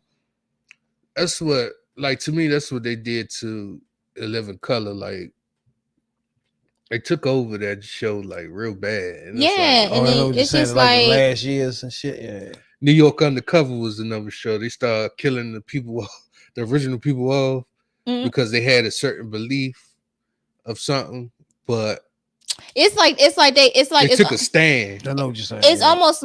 That's what, like, to me, that's what they did to 11 Color. Like, they took over that show like real bad. And Yeah, it's like, and then it's just like the last years and shit. Yeah. New York Undercover was another show. They started killing the people, the original people off because they had a certain belief of something, but it's like they took a stand. I know what you're saying. It's almost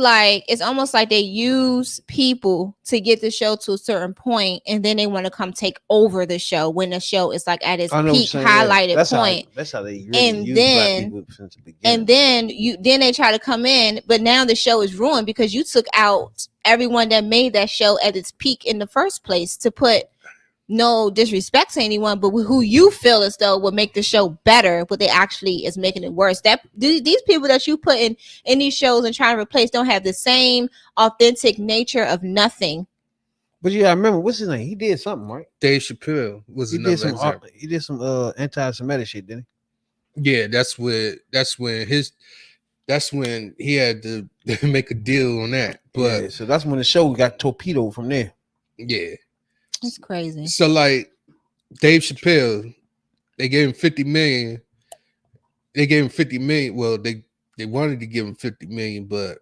like they use people to get the show to a certain point, and then they want to come take over the show when the show is like at its peak highlighted point. That's how they really use black people since the beginning. And then they try to come in, but now the show is ruined because you took out everyone that made that show at its peak in the first place to put. No disrespect to anyone, but who you feel as though would make the show better, but they actually is making it worse. That these people that you put in these shows and trying to replace don't have the same authentic nature of nothing. But yeah, I remember what's his name? He did something, right? Dave Chappelle was another example. He did some anti-Semitic shit, didn't he? Yeah, that's when he had to make a deal on that. But yeah, so that's when the show got torpedoed from there. Yeah. It's crazy. So like Dave Chappelle, they gave him 50 million. They gave him 50 million. Well, they wanted to give him 50 million, but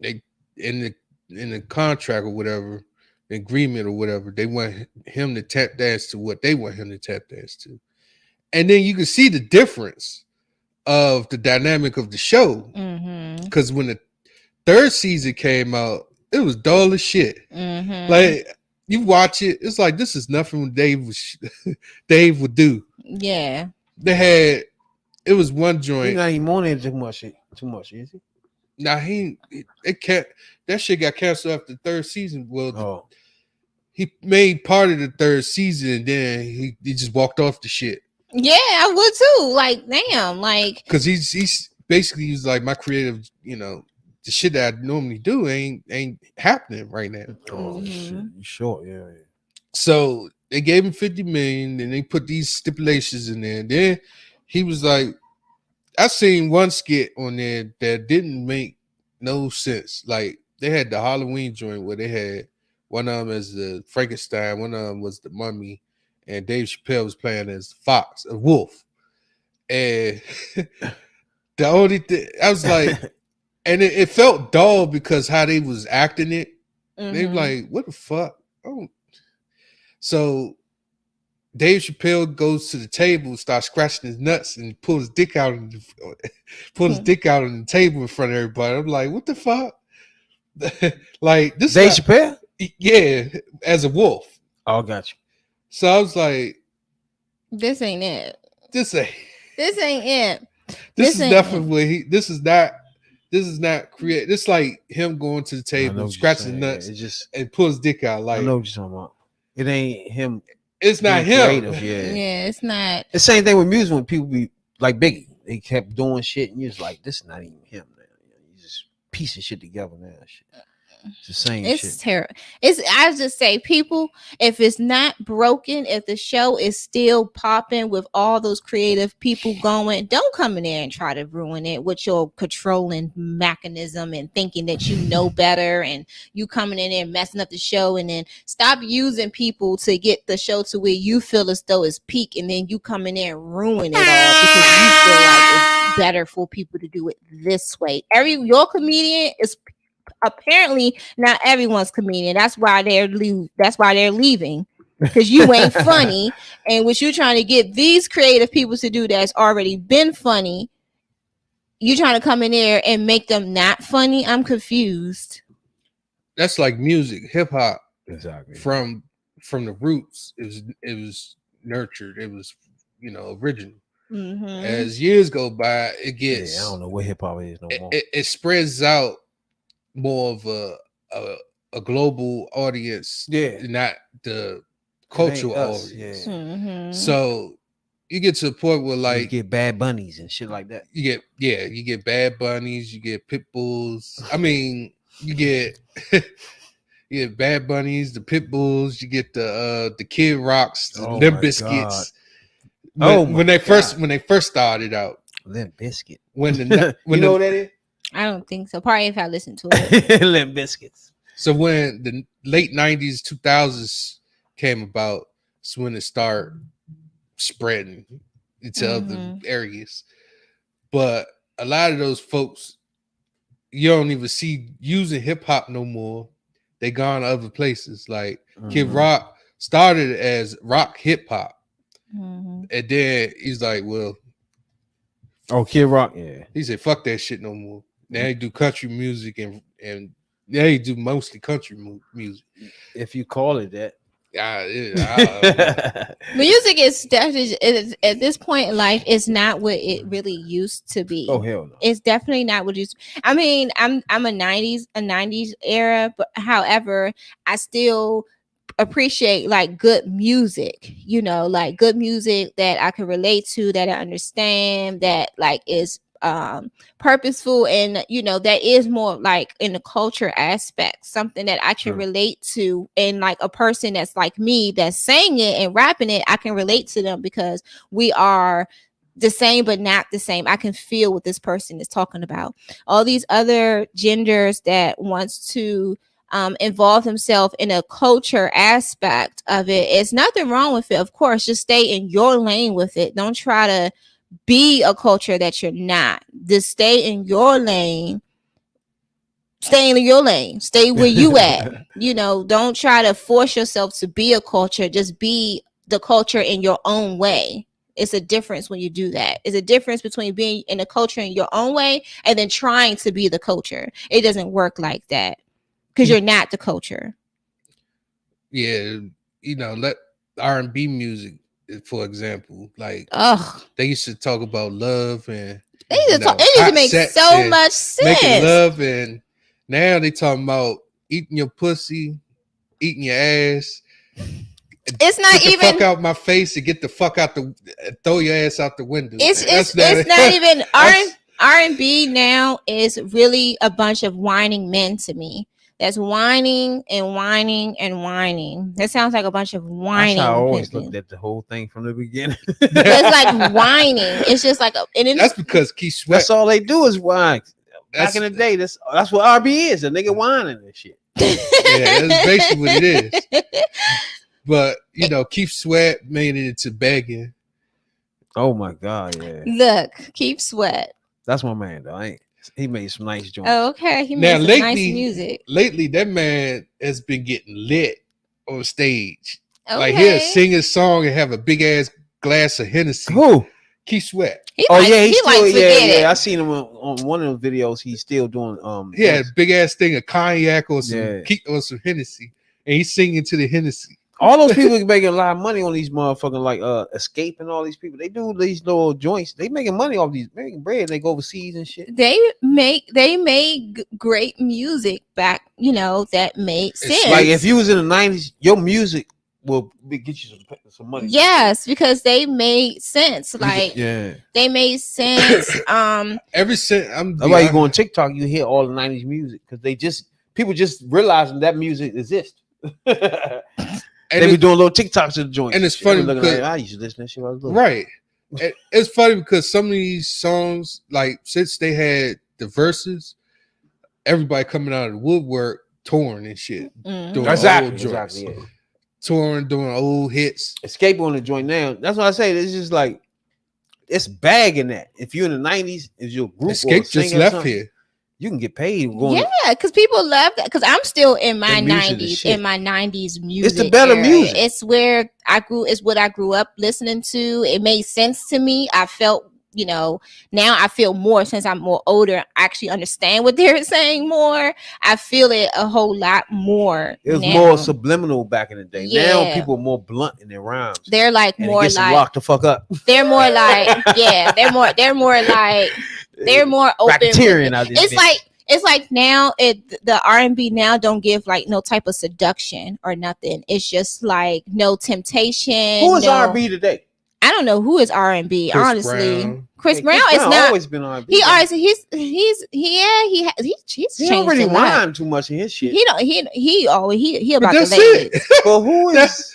they in the contract or whatever, the agreement or whatever, they want him to tap dance to what they want him to tap dance to. And then you can see the difference of the dynamic of the show. Because when the third season came out, it was dull as shit. Like you watch it, it's like this is nothing Dave would do. Yeah. It was one joint. He's not even on it too much, is he? Nah, that shit got canceled after the third season. Well, he made part of the third season and then he just walked off the shit. Yeah, I would too. Like, damn, like because he's basically like my creative, the shit that I normally do ain't happening right now. Oh shit, you sure? Yeah. So they gave him 50 million, and they put these stipulations in there. And then he was like, I seen one skit on there that didn't make no sense. Like they had the Halloween joint where they had one of them as the Frankenstein, one of them was the Mummy, and Dave Chappelle was playing as fox, a wolf. And the only thing I was like. And it felt dull because how they was acting it. They were like, what the fuck? Oh. So Dave Chappelle goes to the table, starts scratching his nuts and pulls his dick out on the table in front of everybody. I'm like, what the fuck? like this. Dave Chappelle. Yeah, as a wolf. Oh, got you. So I was like, This ain't it. this ain't It. this is ain't definitely this is not create. This like him going to the I know table, what scratching you're nuts, saying. It's just and pull his dick out. I Like know what you're talking about. It ain't him. it's not being him. creative, Yeah, yeah. it's not. The same thing with music when people be like Biggie. They kept doing shit, and you're just like, this is not even him. Now. You just piecing shit together now. Shit. It's the same It's shit. terrible. I just say, people, if it's not broken, if the show is still popping with all those creative people going, don't come in there and try to ruin it with your controlling mechanism and thinking that you know better, and you coming in there and messing up the show. And then stop using people to get the show to where you feel as though it's peak, and then you come in there and ruin it all because you feel like it's better for people to do it this way. Your comedian is apparently not everyone's comedian. That's why they're leaving, because you ain't funny. And what you trying to get these creative people to do that's already been funny, you trying to come in there and make them not funny. I'm confused. That's like music, hip hop. Exactly. From the roots, it was nurtured. It was original. Mm-hmm. As years go by, it gets. Yeah, I don't know what hip hop is no more. It spreads out more of a global audience, not the cultural audience. Yeah. Mm-hmm. So you get to a point where like you get Bad Bunnies and shit like that. You get Bad Bunnies, you get pit bulls. I mean, you get you get Bad Bunnies, the pit bulls, you get the Kid Rocks, the Limp Bizkits. When they first started out, Limp Bizkit. When you know what that is? I don't think so. Probably if I listen to it. Limp Bizkits. So when the late 90s, 2000s came about, it's when it started spreading into other areas. But a lot of those folks, you don't even see using hip hop no more. They gone to other places. Like Kid Rock started as rock hip hop. And then he's like, well. Oh, Kid Rock, yeah. He said, fuck that shit no more. Now he do country music and now he do mostly country music. If you call it that. Music is definitely at this point in life, it's not what it really used to be. Oh hell no. It's definitely not what it used to be. I mean, I'm a 90s era, but however, I still appreciate like good music, like good music that I can relate to, that I understand, that like is purposeful, and that is more like in the culture aspect, something that I can relate to, and like a person that's like me that's saying it and rapping it, I can relate to them because we are the same but not the same. I can feel what this person is talking about. All these other genders that wants to involve himself in a culture aspect of it, it's nothing wrong with it. Of course, just stay in your lane with it. Don't try to be a culture that you're not. Just stay in your lane. Stay in your lane. Stay where you at. Don't try to force yourself to be a culture. Just be the culture in your own way. It's a difference when you do that. It's a difference between being in a culture in your own way and then trying to be the culture. It doesn't work like that because you're not the culture. Yeah, let R&B music, for example, like they used to talk about love and it used to make so much sense. Making love, and now they talking about eating your pussy, eating your ass. It's not get the even fuck out my face and get the fuck out throw your ass out the window. It's not even R&B now is really a bunch of whining men to me. That's whining and whining and whining. That sounds like a bunch of whining. That's how I always looked at the whole thing from the beginning. It's like whining. It's just like that's because Keith Sweat. That's all they do is whine. Back in the day, that's what R&B is. A nigga whining and shit. Yeah, that's basically what it is. But Keith Sweat made it into begging. Oh my God, yeah. Look, Keith Sweat. That's my man, though. He made some nice joints. Oh, okay. He made some nice music. Lately, that man has been getting lit on stage. Okay. Like he'll sing his song and have a big ass glass of Hennessy. Who? Keith Sweat. He Oh likes, yeah, he he's still likes to get it. I seen him on one of the videos. He's still doing He had a dance. big ass thing of cognac or some Yeah. or some Hennessy, and he's singing to the Hennessy. All those people making a lot of money on these motherfucking like Escape and all these people. They do these little joints. They making money off these, making bread. And they go overseas and shit. They made great music back, that made sense. Like if you was in the 90s, your music will get you some money. Yes, because they made sense. Like yeah, they made sense. Ever since that's why you go on TikTok, you hear all the 90s music because people just realizing that music exists. They be doing little TikToks to the joint. And it's funny because I used to listen to that shit when I was little. right. It's funny because some of these songs, like since they had the verses, everybody coming out of the woodwork touring and shit. Doing Exactly, old joints. exactly. Yeah. Touring, doing old hits. Escape on the joint now. That's what I say. It's just like it's bagging that. If you're in the 90s, is your group Escape or a singer just or left something, here. you can get paid. Going Yeah, because people love that. Because I'm still in my The music is 90s, shit. in my 90s music. It's the better era. music. It's where I grew. It's what I grew up listening to. It made sense to me. I felt, now I feel more since I'm more older. I actually understand what they're saying more. I feel it a whole lot more. it was now. more subliminal back in the day. Now Yeah. people are more blunt in their rhymes. They're like and more it gets them like locked the fuck up. they're more like they're more like they're more open. Racketeering out this It's bitch. it's like now the R&B now don't give like no type of seduction or nothing. It's just like no temptation. Who is no, R&B today? I don't know who is R&B. Chris Honestly, Brown. Chris Hey, Brown is not. always been R&B. He always he's he He don't changed really a lot. rhyme too much in his shit. He don't he always he about But the that's ladies. it. But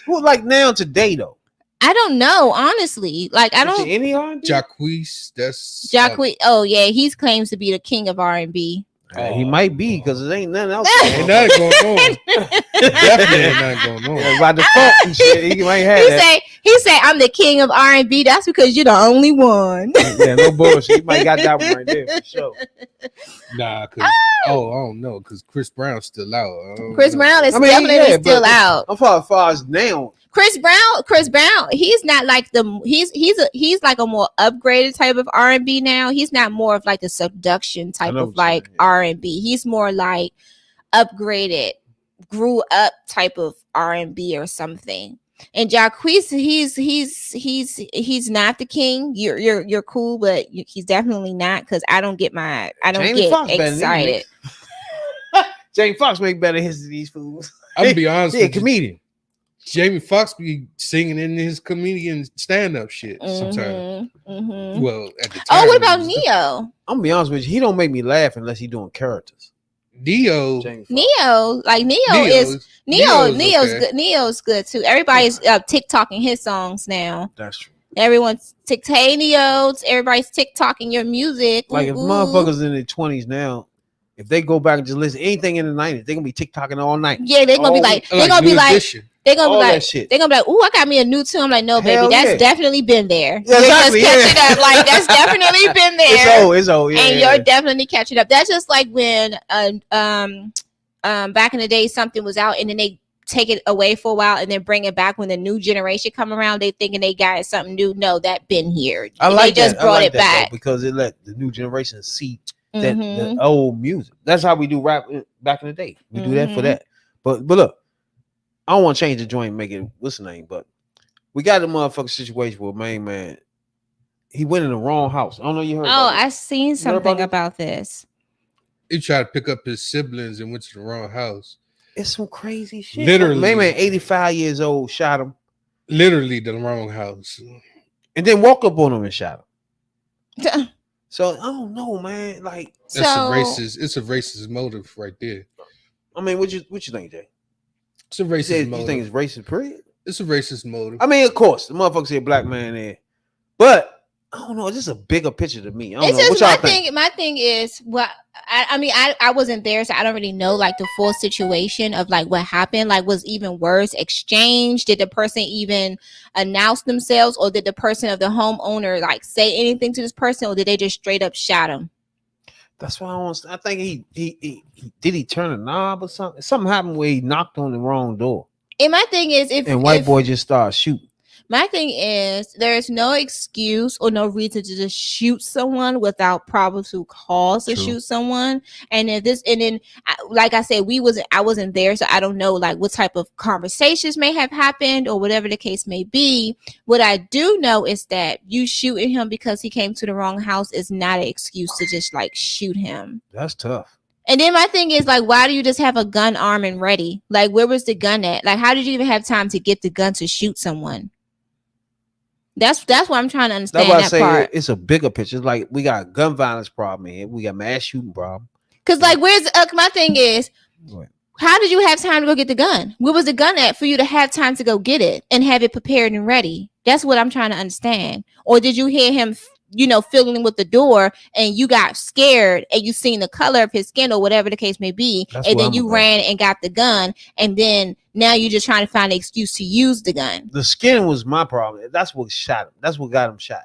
who like now today though? I don't know honestly. Like I Is don't. there any R&B? Jacquees, that's Jacquees. Oh yeah, he claims to be the king of R&B. He might be because there ain't nothing else. ain't nothing going on. Definitely ain't nothing going on. By default and shit, he might have He that. say I'm the king of R&B. That's because you're the only one. Yeah, no bullshit. He might got that one right there for sure. Nah, cause I don't know, cause Chris Brown's still out. I don't Chris know. Brown is I mean, definitely yeah, still but- out. I'm far as now. Chris Brown, he's not like he's like a more upgraded type of R&B now. He's not more of like the seduction type know of what you're like saying, yeah. R&B. He's more like upgraded, grew up type of R&B or something. And Jacquees, he's not the king. You're cool, but he's definitely not because I don't get Jamie Foxx better than excited. Jamie Foxx make better hits than these fools. I'm gonna be honest Yeah, with you. comedian. Jamie Foxx be singing in his comedian stand-up shit sometimes. Mhm. Well, at the time. Oh, what about it was Neo? I'm gonna be honest with you. He don't make me laugh unless he doing characters. Neo. Jamie Foxx. Neo Neo's Neo's okay. good. Neo's good too. Everybody's TikToking his songs now. That's true. Everyone's hey Neo. Everybody's TikToking your music. Like if Ooh. motherfuckers in their 20s now, if they go back and just listen anything in the 90s, they gonna be TikToking all night. Yeah, they're gonna be all like, week. they're gonna be New like, Edition. they're gonna All be that like, shit. they're gonna be like, ooh, I got me a new tune. I'm like, no, baby, Hell that's yeah. definitely been there. Yeah, You're exactly, just yeah. catching up. Like that's definitely been there. It's old, yeah. And yeah. you're definitely catching up. That's just like when back in the day something was out and then they take it away for a while and then bring it back when the new generation come around. They thinking they got something new. No, that been here. I like they just that. brought I like it that, back though, because it let the new generation see that Mhm. the old music. That's how we do rap back in the day. We do that for Mhm. that. But look, I don't want to change the joint and make it what's the name, but we got a motherfucking situation where main man he went in the wrong house. I don't know you heard. Oh, about I this. seen heard something about about this. He tried to pick up his siblings and went to the wrong house. It's some crazy shit. Literally. Main man, 85 years old, shot him, Literally the wrong house. and then walked up on him and shot him. So I don't know, man. Like, That's So- a racist. It's a racist motive right there. I mean, what you think, Jay? It's a You, racist said, motive. you think it's racist, period? It's a racist motive. I mean, of course, the motherfucker said black man there, but I don't know. It's just a bigger picture to me. I don't It's know. just What y'all think? my thing is what I mean I wasn't there, so I don't really know like the full situation of like what happened. Like, was even words exchanged? Did the person even announce themselves, or did the person of the homeowner like say anything to this person, or did they just straight up shot him? That's why I want. I think he did he turn a knob or something? Something happened where he knocked on the wrong door, And my thing is, if and white if- boy just started shooting. My thing is, there is no excuse or no reason to just shoot someone without probable cause to True. shoot someone. And if this, and then, like I said, I wasn't there, so I don't know like what type of conversations may have happened or whatever the case may be. What I do know is that you shooting him because he came to the wrong house is not an excuse to just like shoot him. That's tough. And then my thing is like, why do you just have a gun armed and ready? Like, where was the gun at? Like, how did you even have time to get the gun to shoot someone? That's what I'm trying to understand. That's why I say part. it's a bigger picture. It's like we got a gun violence problem here. We got mass shooting problem. Cause like, where's my thing is, how did you have time to go get the gun? Where was the gun at for you to have time to go get it and have it prepared and ready? That's what I'm trying to understand. Or did you hear him, fiddling with the door and you got scared and you seen the color of his skin or whatever the case may be, and then you ran and got the gun, and then now you're just trying to find an excuse to use the gun. The skin was my problem. That's what shot him. That's what got him shot.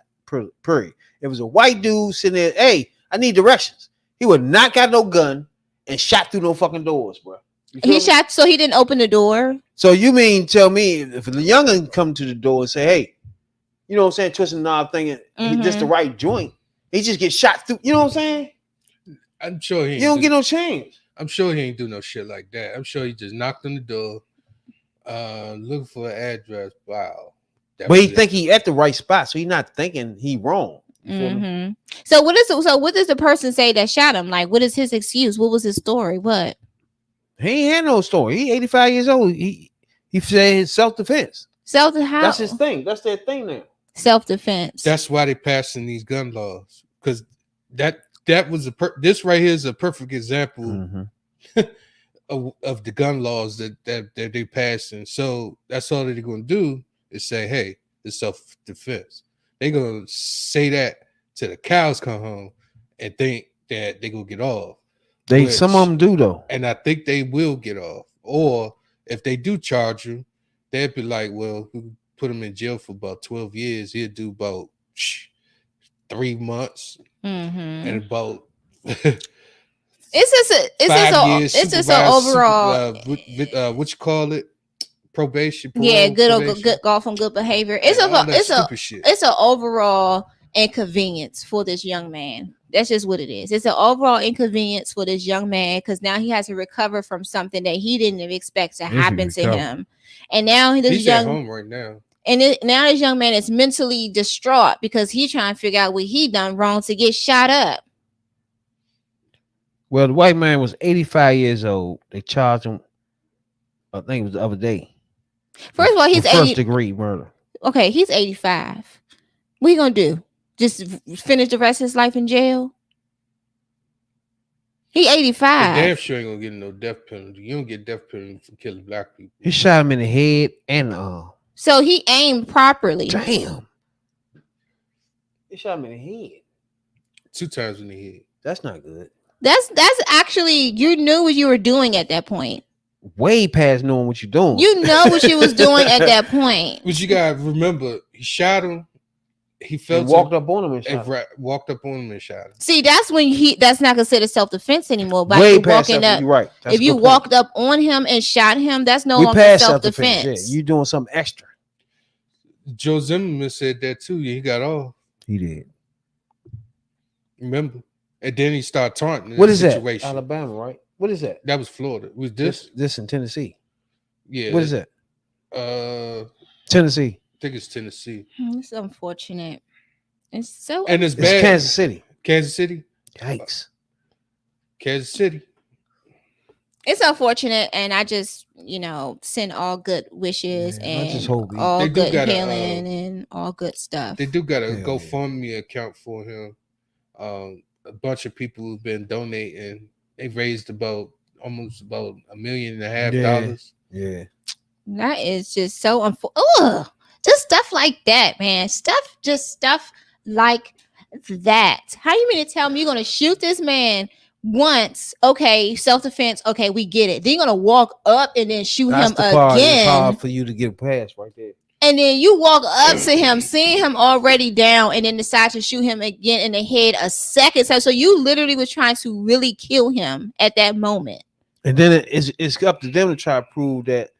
Period. It was a white dude sitting there. Hey, I need directions. He would not got no gun and shot through no fucking doors, bro. He shot, so he didn't open the door. So you mean tell me if the youngin come to the door and say, "Hey," you know what I'm saying, twisting the knob thinking he just the right joint, he just get shot through. You know what I'm saying? I'm sure he. You don't get no change. I'm sure he ain't do no shit like that. I'm sure he just knocked on the door, looking for an address. Wow. But he think he at the right spot, so he not thinking he wrong. Mm-hmm. So what does the person say that shot him? Like, what is his excuse? What was his story? What? He ain't had no story. He 85 years old. He said his self-defense. Self-defense. That's his thing. That's their thing now. Self-defense. That's why they passing these gun laws, because that was this right here is a perfect example of the gun laws that they passing. So that's all they're going to do is say, hey, it's self-defense. They're going to say that till the cows come home and think that they're going to get off. Some of them do though, and I think they will get off. Or if they do charge you, they'd be like, "Well, we put him in jail for about 12 years. He'll do about 3 months, and about it's just an overall. What you call it? Probation. Yeah, good golf on good behavior. It's an overall inconvenience for this young man. That's just what it is. It's an overall inconvenience for this young man because now he has to recover from something that he didn't expect to happen to him. And now he's at home right now. And now this young man is mentally distraught because he's trying to figure out what he done wrong to get shot up. Well, the white man was 85 years old. They charged him, I think it was the other day. First of all, he's first degree murder. Okay, he's 85. What are you gonna do? Just finish the rest of his life in jail? He 85. Damn sure ain't gonna get no death penalty. You don't get death penalty for killing black people. He shot him in the head and the arm. So he aimed properly. Damn. He shot him in the head. 2 times in the head. That's not good. That's actually, you knew what you were doing at that point. Way past knowing what you're doing. You know what you was doing at that point. But you gotta remember, he shot him. He felt walked up on him and shot him. Walked up on him and shot him. See, that's when that's not considered self-defense anymore. By way past walking up, you're right. That's if you walked up on him and shot him, that's no longer self-defense. Yeah, you doing something extra. Joe Zimmerman said that too. Yeah, he got off. He did. Remember? And then he started taunting. What is that? Alabama, right? What is that? That was Florida. Was this in Tennessee? Yeah. What is that? Tennessee. I think it's Tennessee. It's unfortunate. It's so and it's bad. It's Kansas City. Kansas City. Yikes. Kansas City. It's unfortunate, and I just send all good wishes and all good healing and all good stuff. They do got a GoFundMe account for him. A bunch of people have been donating. They raised almost about $1.5 million. Yeah. That is just so unfortunate. Just stuff like that, man. Stuff like that. How you mean to tell me you're gonna shoot this man once? Okay, self-defense. Okay, we get it. Then you're gonna walk up and then shoot him again. It's hard for you to get past right there. And then you walk up to him, seeing him already down, and then decide to shoot him again in the head a second time. So you literally was trying to really kill him at that moment. And then it's up to them to try to prove that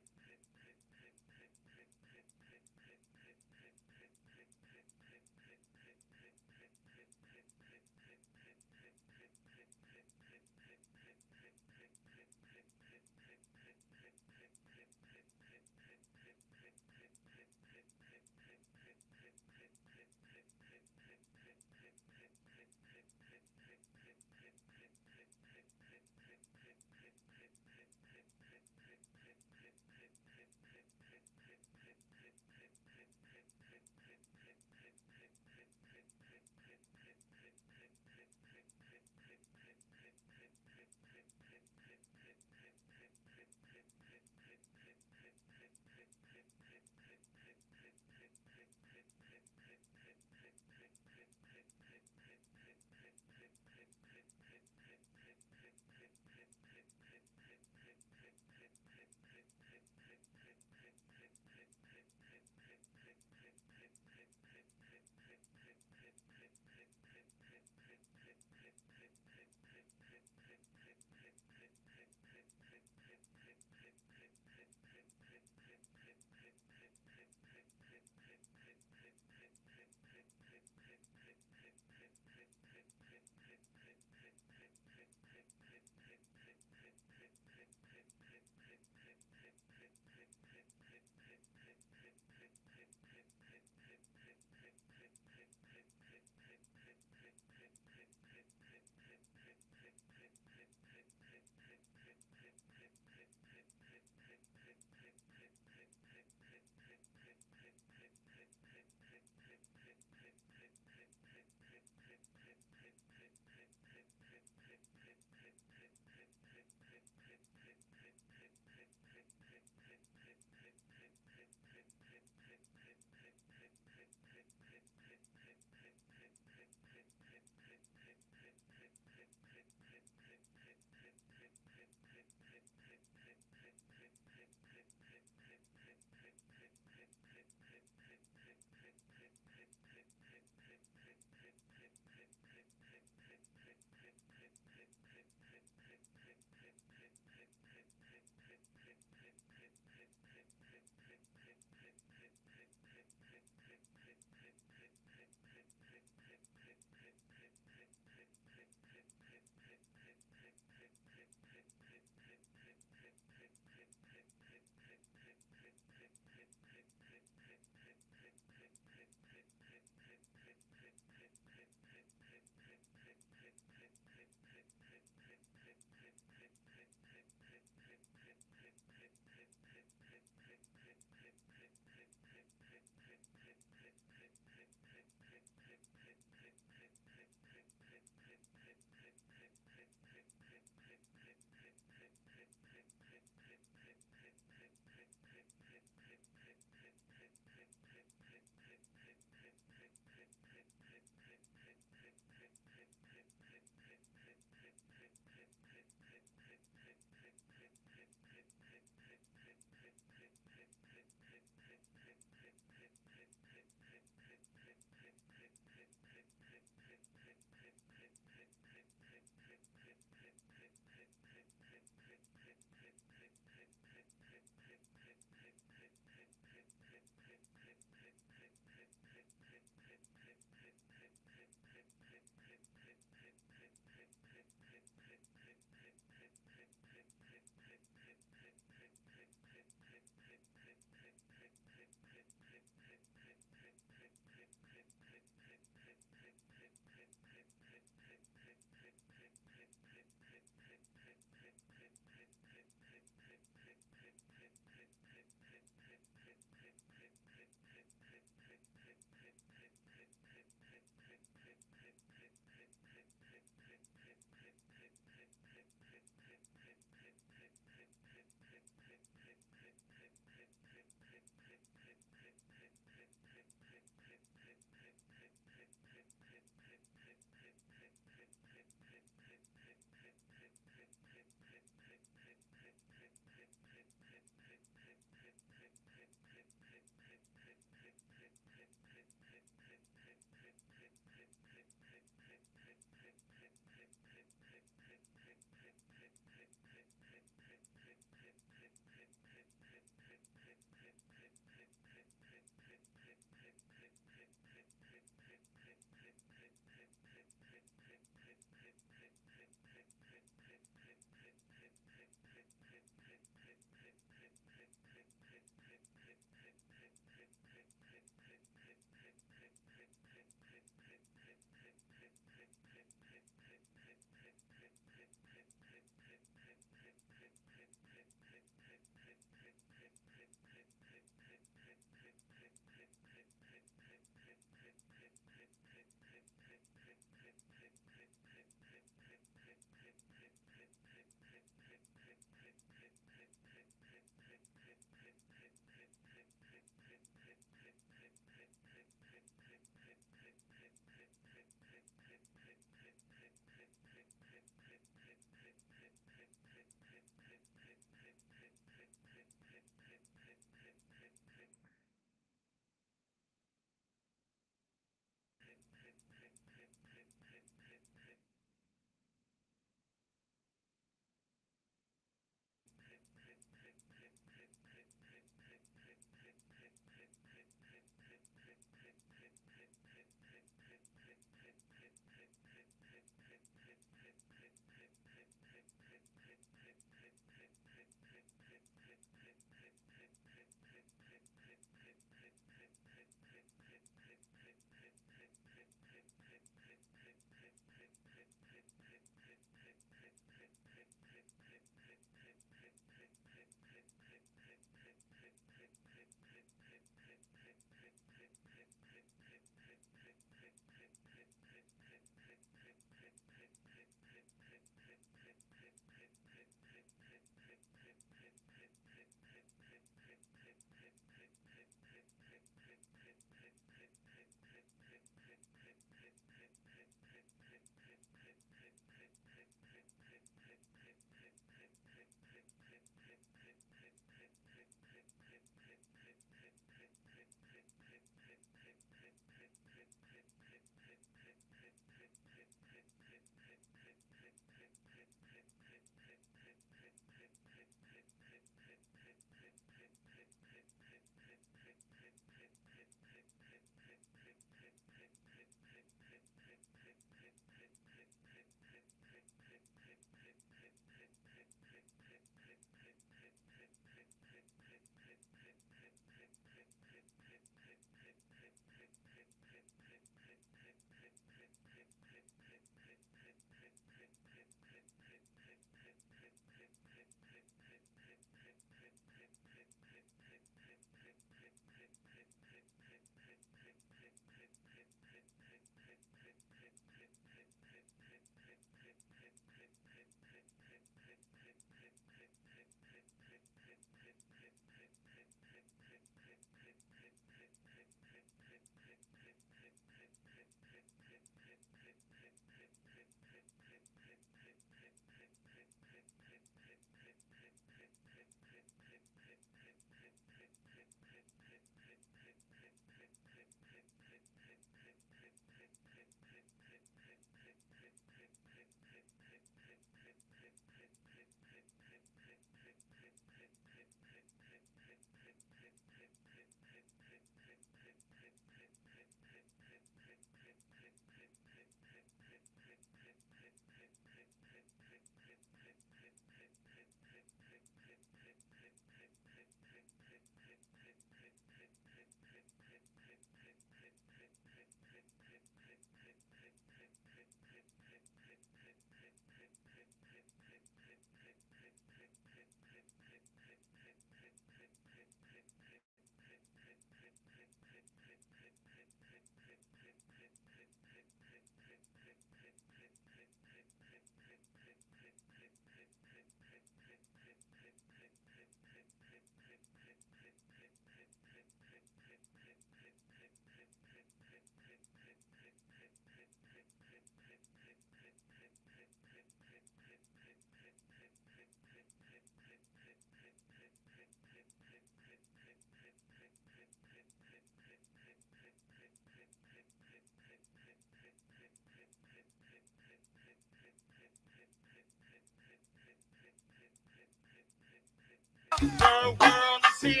Third world is here.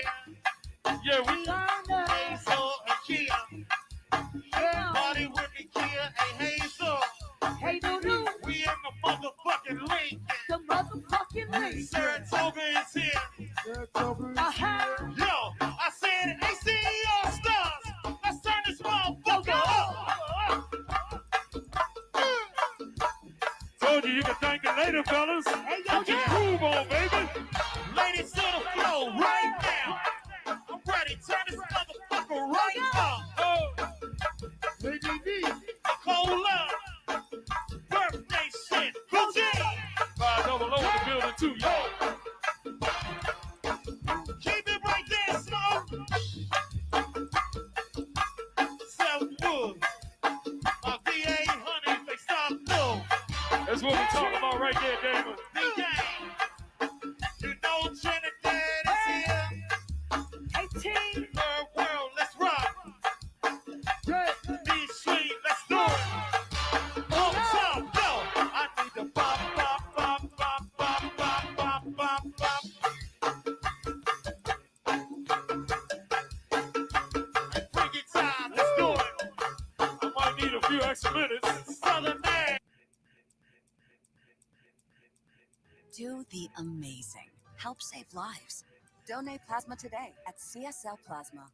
Yeah, we Hazel and Kia. Party with me, Kia and Hazel. Hey, doo-doo, We in the motherfucking Lincoln. the motherfucking lady. Saratoga is here. Uh-huh. Yo, I said AC All Stars. Let's turn this motherfucker up. Told you can thank it later, fellas. Hey, yo, Put your yeah. groove on, baby. Ladies to the floor right now. I'm ready. Turn this motherfucker right up. Lady D, Nicola, birthday shit. Gucci. 5 double O in the building too, yo. Keep it right there, Smoke. Self-Wood. V800, they stop low. That's what we're talking about right there, David. V-Gang. You know Trinidad is here. 18. Third world, let's rock. Good. B-Street, let's do it. On top, yo. I need the bop, bop, bop, bop, bop, bop, bop, bop, bop. And freaky time, let's do it. I might need a few extra minutes. Southern man. Do the amazing. Help save lives. Donate plasma today at CSL Plasma.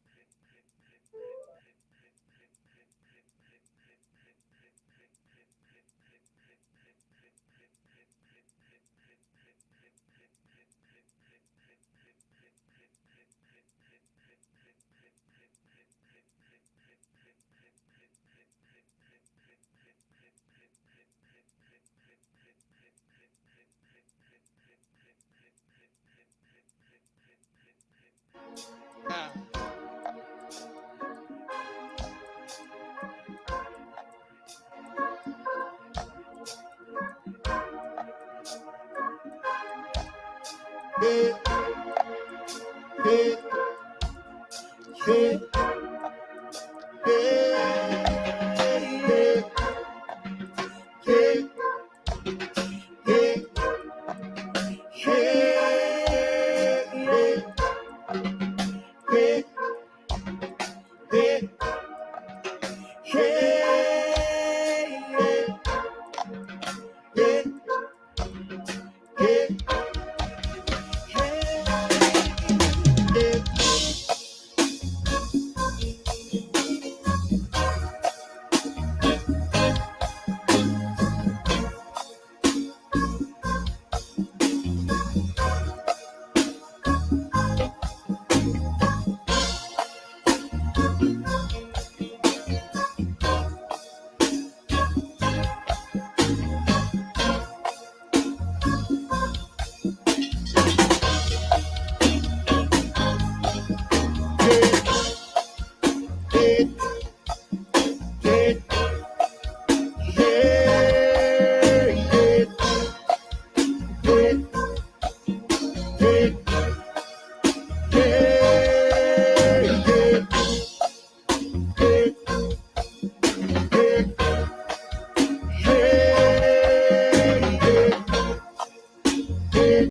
Yeah.